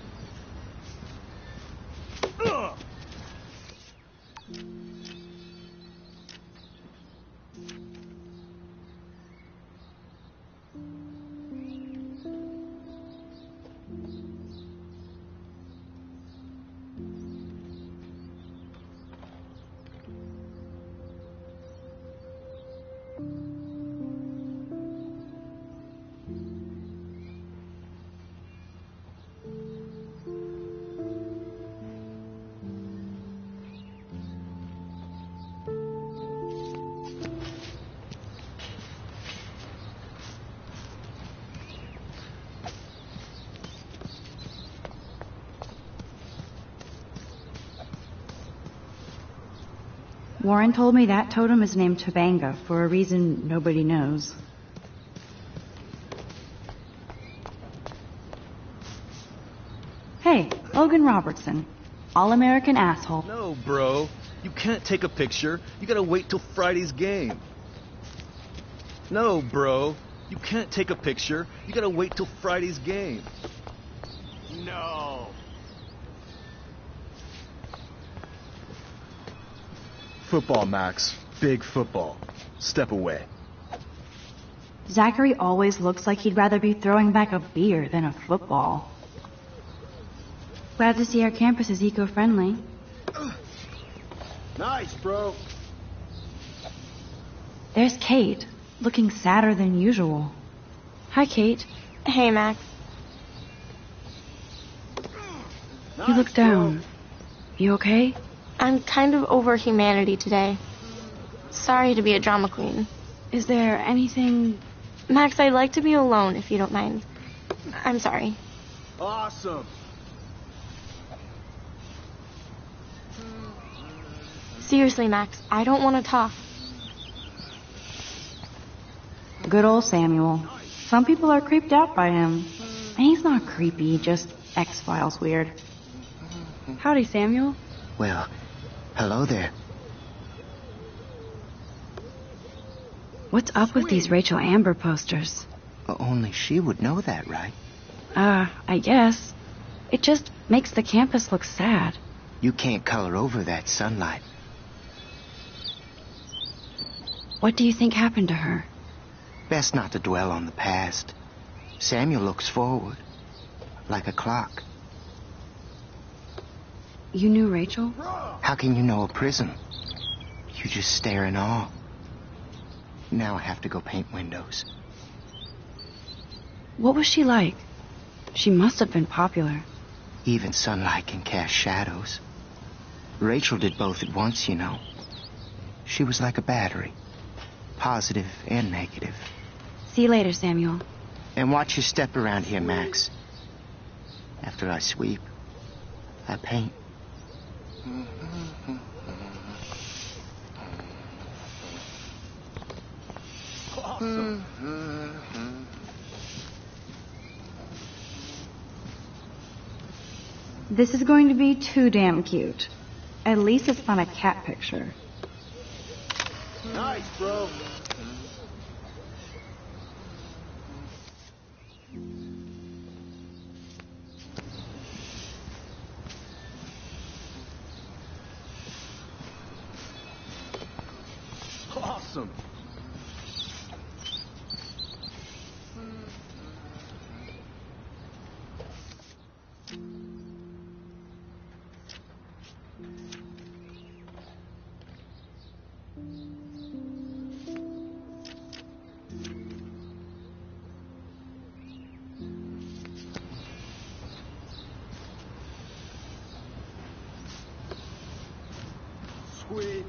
Warren told me that totem is named Tobanga for a reason nobody knows. Hey, Logan Robertson. All-American asshole. No, bro. You can't take a picture. You gotta wait till Friday's game. No, bro. You can't take a picture. You gotta wait till Friday's game. No. Football, Max. Big football. Step away. Zachary always looks like he'd rather be throwing back a beer than a football. Glad to see our campus is eco-friendly. Nice, bro. There's Kate, looking sadder than usual. Hi, Kate. Hey, Max. You look down. You okay? I'm kind of over humanity today. Sorry to be a drama queen. Is there anything... Max, I'd like to be alone, if you don't mind. I'm sorry. Awesome. Seriously, Max, I don't want to talk. Good old Samuel. Some people are creeped out by him. And he's not creepy, just X-Files weird. Howdy, Samuel. Well, hello there. What's up with these Rachel Amber posters? Only she would know that, right? I guess. It just makes the campus look sad. You can't color over that sunlight. What do you think happened to her? Best not to dwell on the past. Samuel looks forward, like a clock. You knew Rachel? How can you know a prism? You just stare in awe. Now I have to go paint windows. What was she like? She must have been popular. Even sunlight can cast shadows. Rachel did both at once, you know. She was like a battery. Positive and negative. See you later, Samuel. And watch your step around here, Max. After I sweep, I paint. Awesome. This is going to be too damn cute. At least it's not a cat picture. Nice, bro. Awesome. Sweet.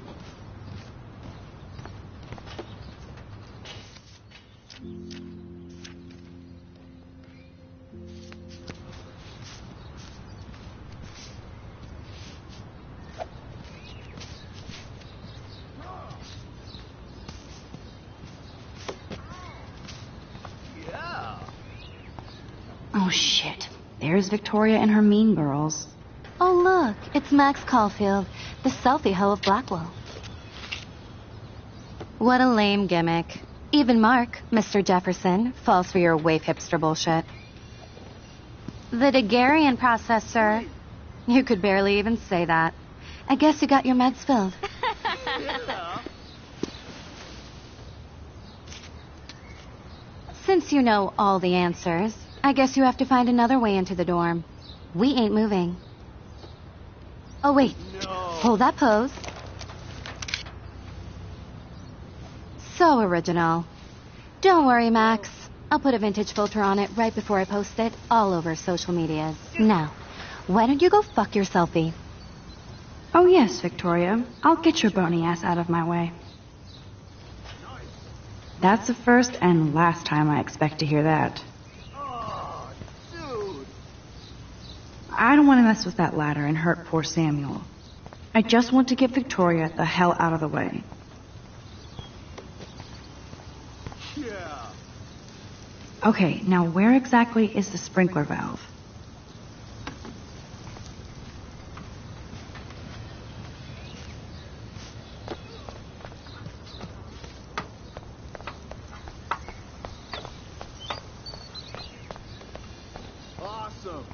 Oh, shit. There's Victoria and her mean girls. Oh, look, it's Max Caulfield, the selfie hoe of Blackwell. What a lame gimmick. Even Mark, Mr. Jefferson, falls for your wave hipster bullshit. The Daguerrean process, sir. You could barely even say that. I guess you got your meds filled. Since you know all the answers, I guess you have to find another way into the dorm. We ain't moving. Oh, wait. No. Hold that pose. So original. Don't worry, Max. I'll put a vintage filter on it right before I post it all over social medias. Now, why don't you go fuck your selfie? Oh, yes, Victoria. I'll get your bony ass out of my way. That's the first and last time I expect to hear that. Oh, dude. I don't want to mess with that ladder and hurt poor Samuel. I just want to get Victoria the hell out of the way. Yeah. Okay, now where exactly is the sprinkler valve? Awesome.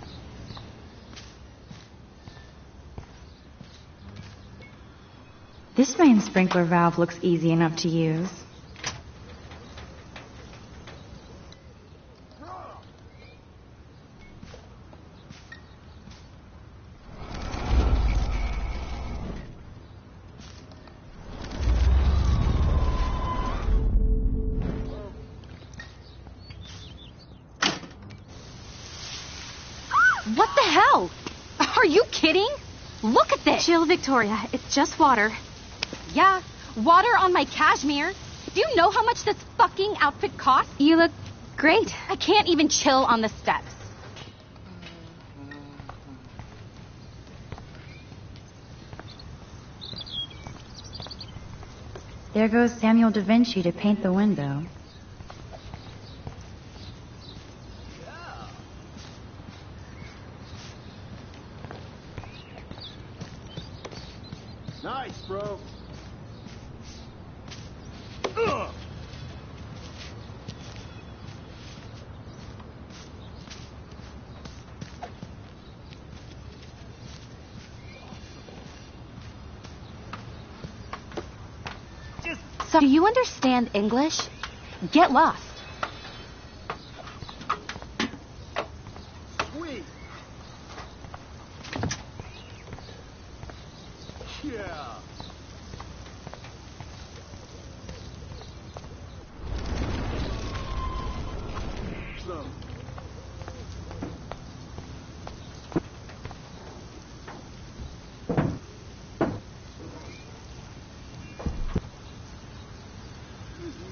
This main sprinkler valve looks easy enough to use. What the hell? Are you kidding? Look at this. Chill, Victoria. It's just water. Yeah, water on my cashmere. Do you know how much this fucking outfit costs? You look great. I can't even chill on the steps. There goes Samuel da Vinci to paint the window. Nice, bro. So, do you understand English? Get lost. Sweet. Yeah. So.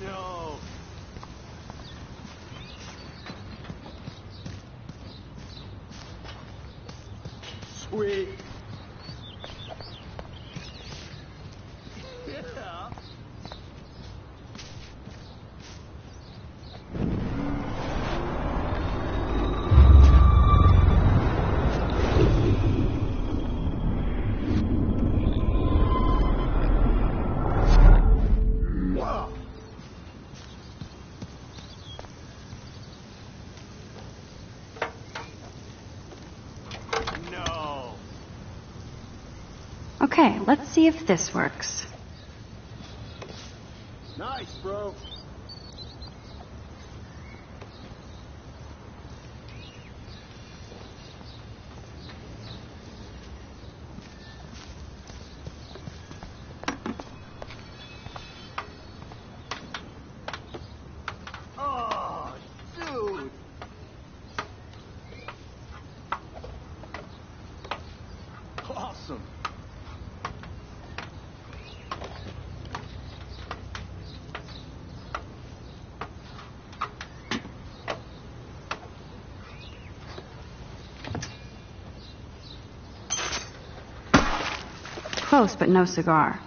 No. Sweet. Yeah. No. Okay, let's see if this works. Nice, bro. Oh, dude. Awesome. Close, but no cigar.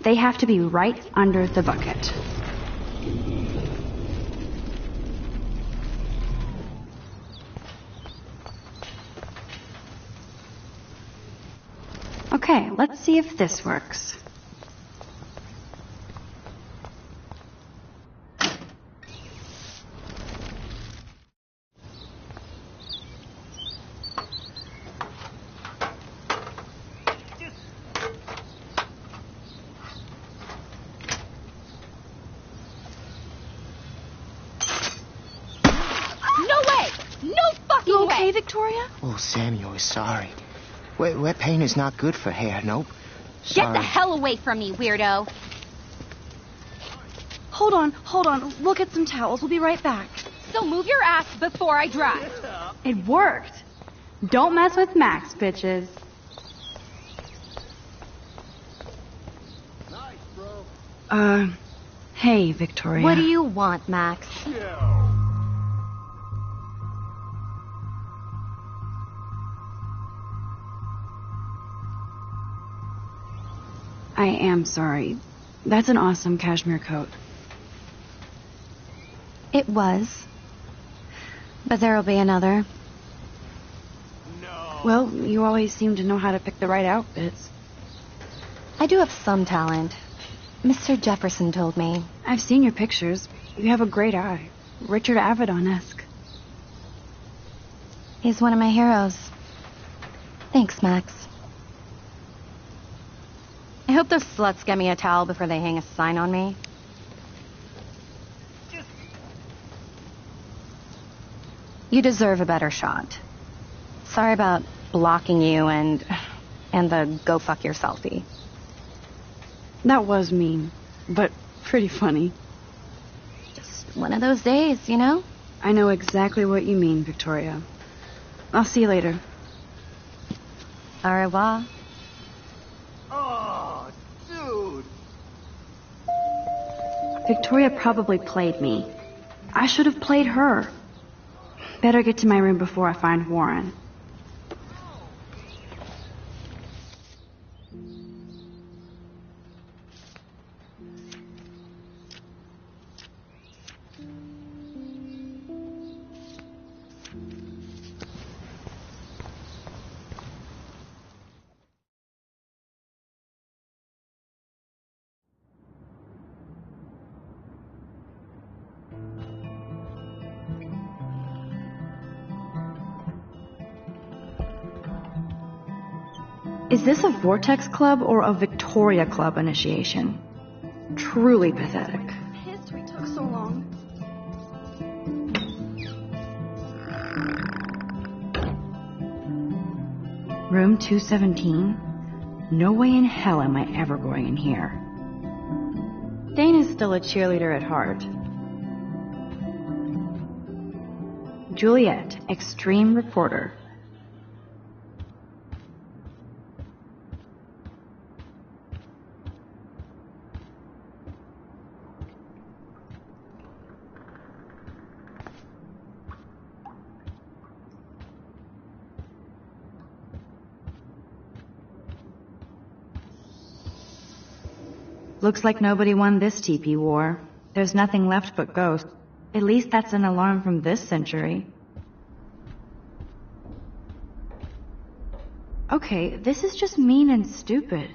They have to be right under the bucket. Okay, let's see if this works. No way! No fucking You way! okay, Victoria? Oh, Samuel is sorry. Wet paint is not good for hair, nope. Get Sorry. the hell away from me, weirdo! Hold on. We'll get some towels. We'll be right back. So move your ass before I drive. It worked. Don't mess with Max, bitches. Nice, bro. Hey, Victoria. What do you want, Max? I am sorry. That's an awesome cashmere coat. It was. But there'll be another. No. Well, you always seem to know how to pick the right outfits. I do have some talent. Mr. Jefferson told me. I've seen your pictures. You have a great eye. Richard Avedon-esque. He's one of my heroes. Thanks, Max. I hope those sluts get me a towel before they hang a sign on me. You deserve a better shot. Sorry about blocking you and the go fuck your selfie. That was mean, but pretty funny. Just one of those days, you know? I know exactly what you mean, Victoria. I'll see you later. Au revoir. Oh, dude. Victoria probably played me. I should have played her. Better get to my room before I find Warren. Is this a Vortex Club or a Victoria Club initiation? Truly pathetic. Pissed we took so long. Room 217? No way in hell am I ever going in here. Dane is still a cheerleader at heart. Juliet, extreme reporter. Looks like nobody won this TP war. There's nothing left but ghosts. At least that's an alarm from this century. Okay, this is just mean and stupid.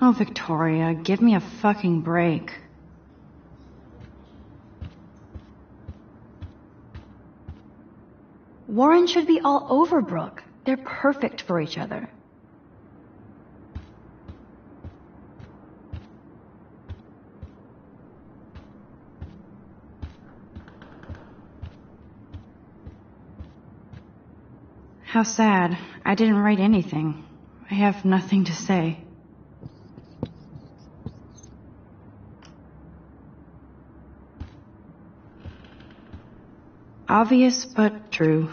Oh, Victoria, give me a fucking break. Warren should be all over Brooke. They're perfect for each other. How sad. I didn't write anything. I have nothing to say. Obvious, but true.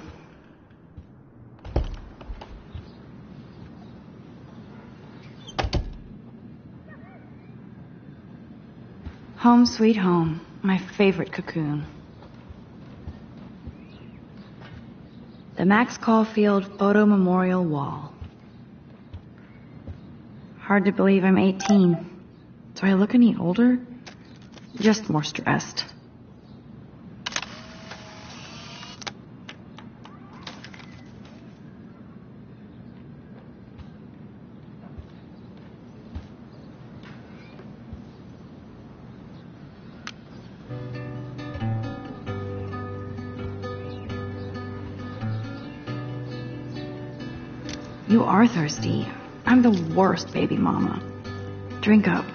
Home sweet home, my favorite cocoon. The Max Caulfield Photo Memorial Wall. Hard to believe I'm 18. Do I look any older? Just more stressed. You are thirsty. I'm the worst baby mama. Drink up.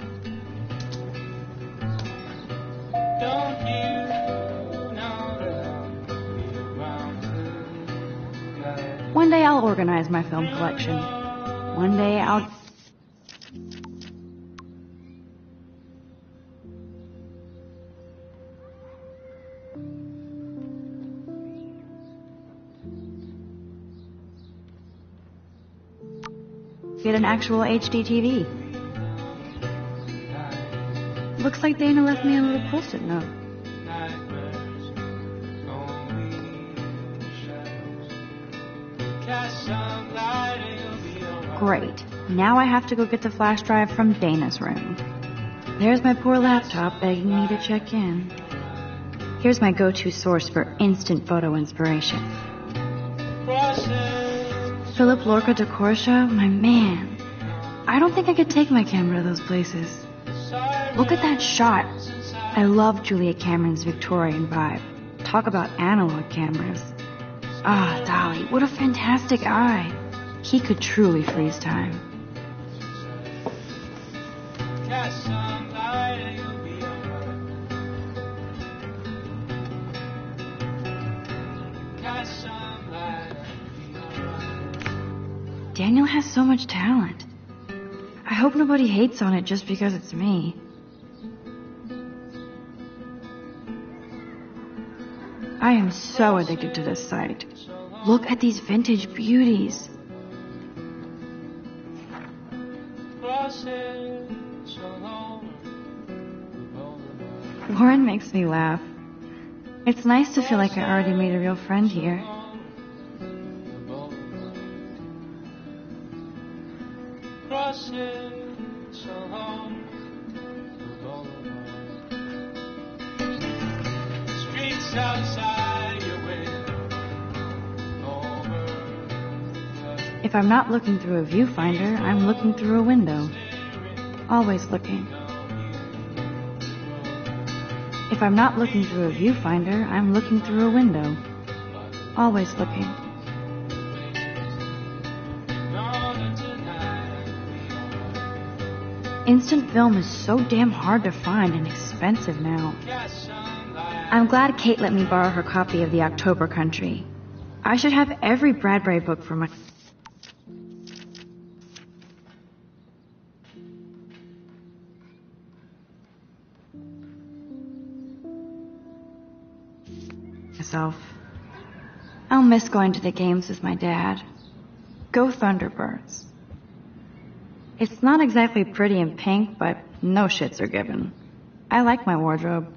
One day I'll organize my film collection. One day I'll... get an actual HD TV. Looks like Dana left me a little post-it note. Great. Now I have to go get the flash drive from Dana's room. There's my poor laptop begging me to check in. Here's my go-to source for instant photo inspiration. Philip Lorca de Corsia, my man. I don't think I could take my camera to those places. Look at that shot. I love Julia Cameron's Victorian vibe. Talk about analog cameras. Ah, Dolly, what a fantastic eye. He could truly freeze time. Daniel has so much talent. I hope nobody hates on it just because it's me. I am so addicted to this site. Look at these vintage beauties. Warren makes me laugh. It's nice to feel like I already made a real friend here. If I'm not looking through a viewfinder, I'm looking through a window. Always looking. If I'm not looking through a viewfinder, I'm looking through a window. Always looking. Instant film is so damn hard to find and expensive now. I'm glad Kate let me borrow her copy of The October Country. I should have every Bradbury book for myself. I'll miss going to the games with my dad. Go Thunderbirds. It's not exactly pretty and pink, but no shits are given. I like my wardrobe.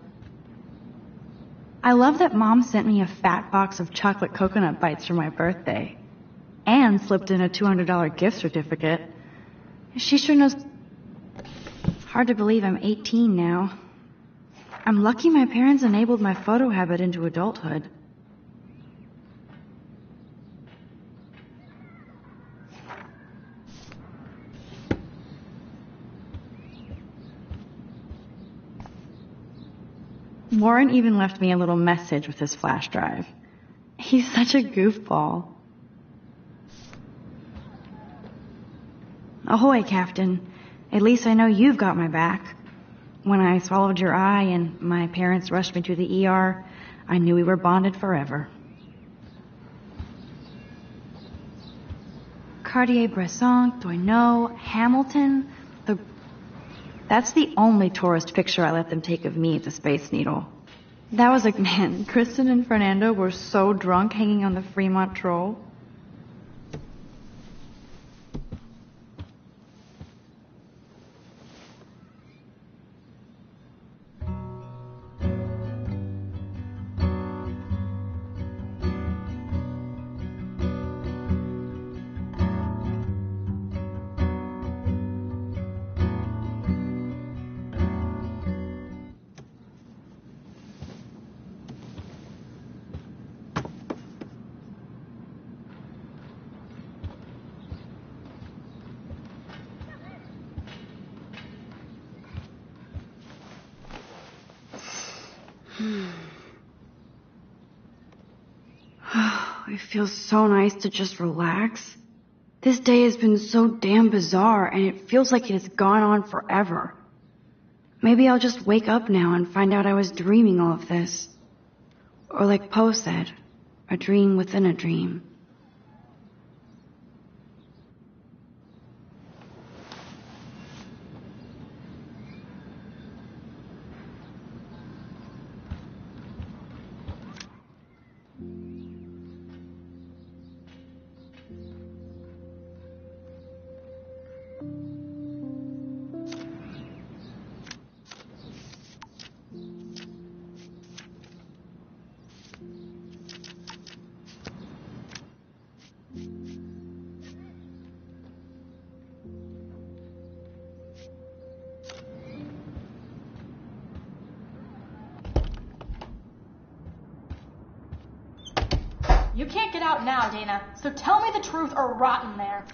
I love that Mom sent me a fat box of chocolate coconut bites for my birthday. And slipped in a $200 gift certificate. She sure knows... Hard to believe I'm 18 now. I'm lucky my parents enabled my photo habit into adulthood. Warren even left me a little message with his flash drive. He's such a goofball. Ahoy, Captain. At least I know you've got my back. When I swallowed your eye and my parents rushed me to the ER, I knew we were bonded forever. Cartier-Bresson, Doisneau, Hamilton. That's the only tourist picture I let them take of me at the Space Needle. That was like, man, Kristen and Fernando were so drunk hanging on the Fremont Troll. It feels so nice to just relax. This day has been so damn bizarre, and it feels like it has gone on forever. Maybe I'll just wake up now and find out I was dreaming all of this. Or like Poe said, a dream within a dream. You can't get out now, Dana, so tell me the truth or rot in there.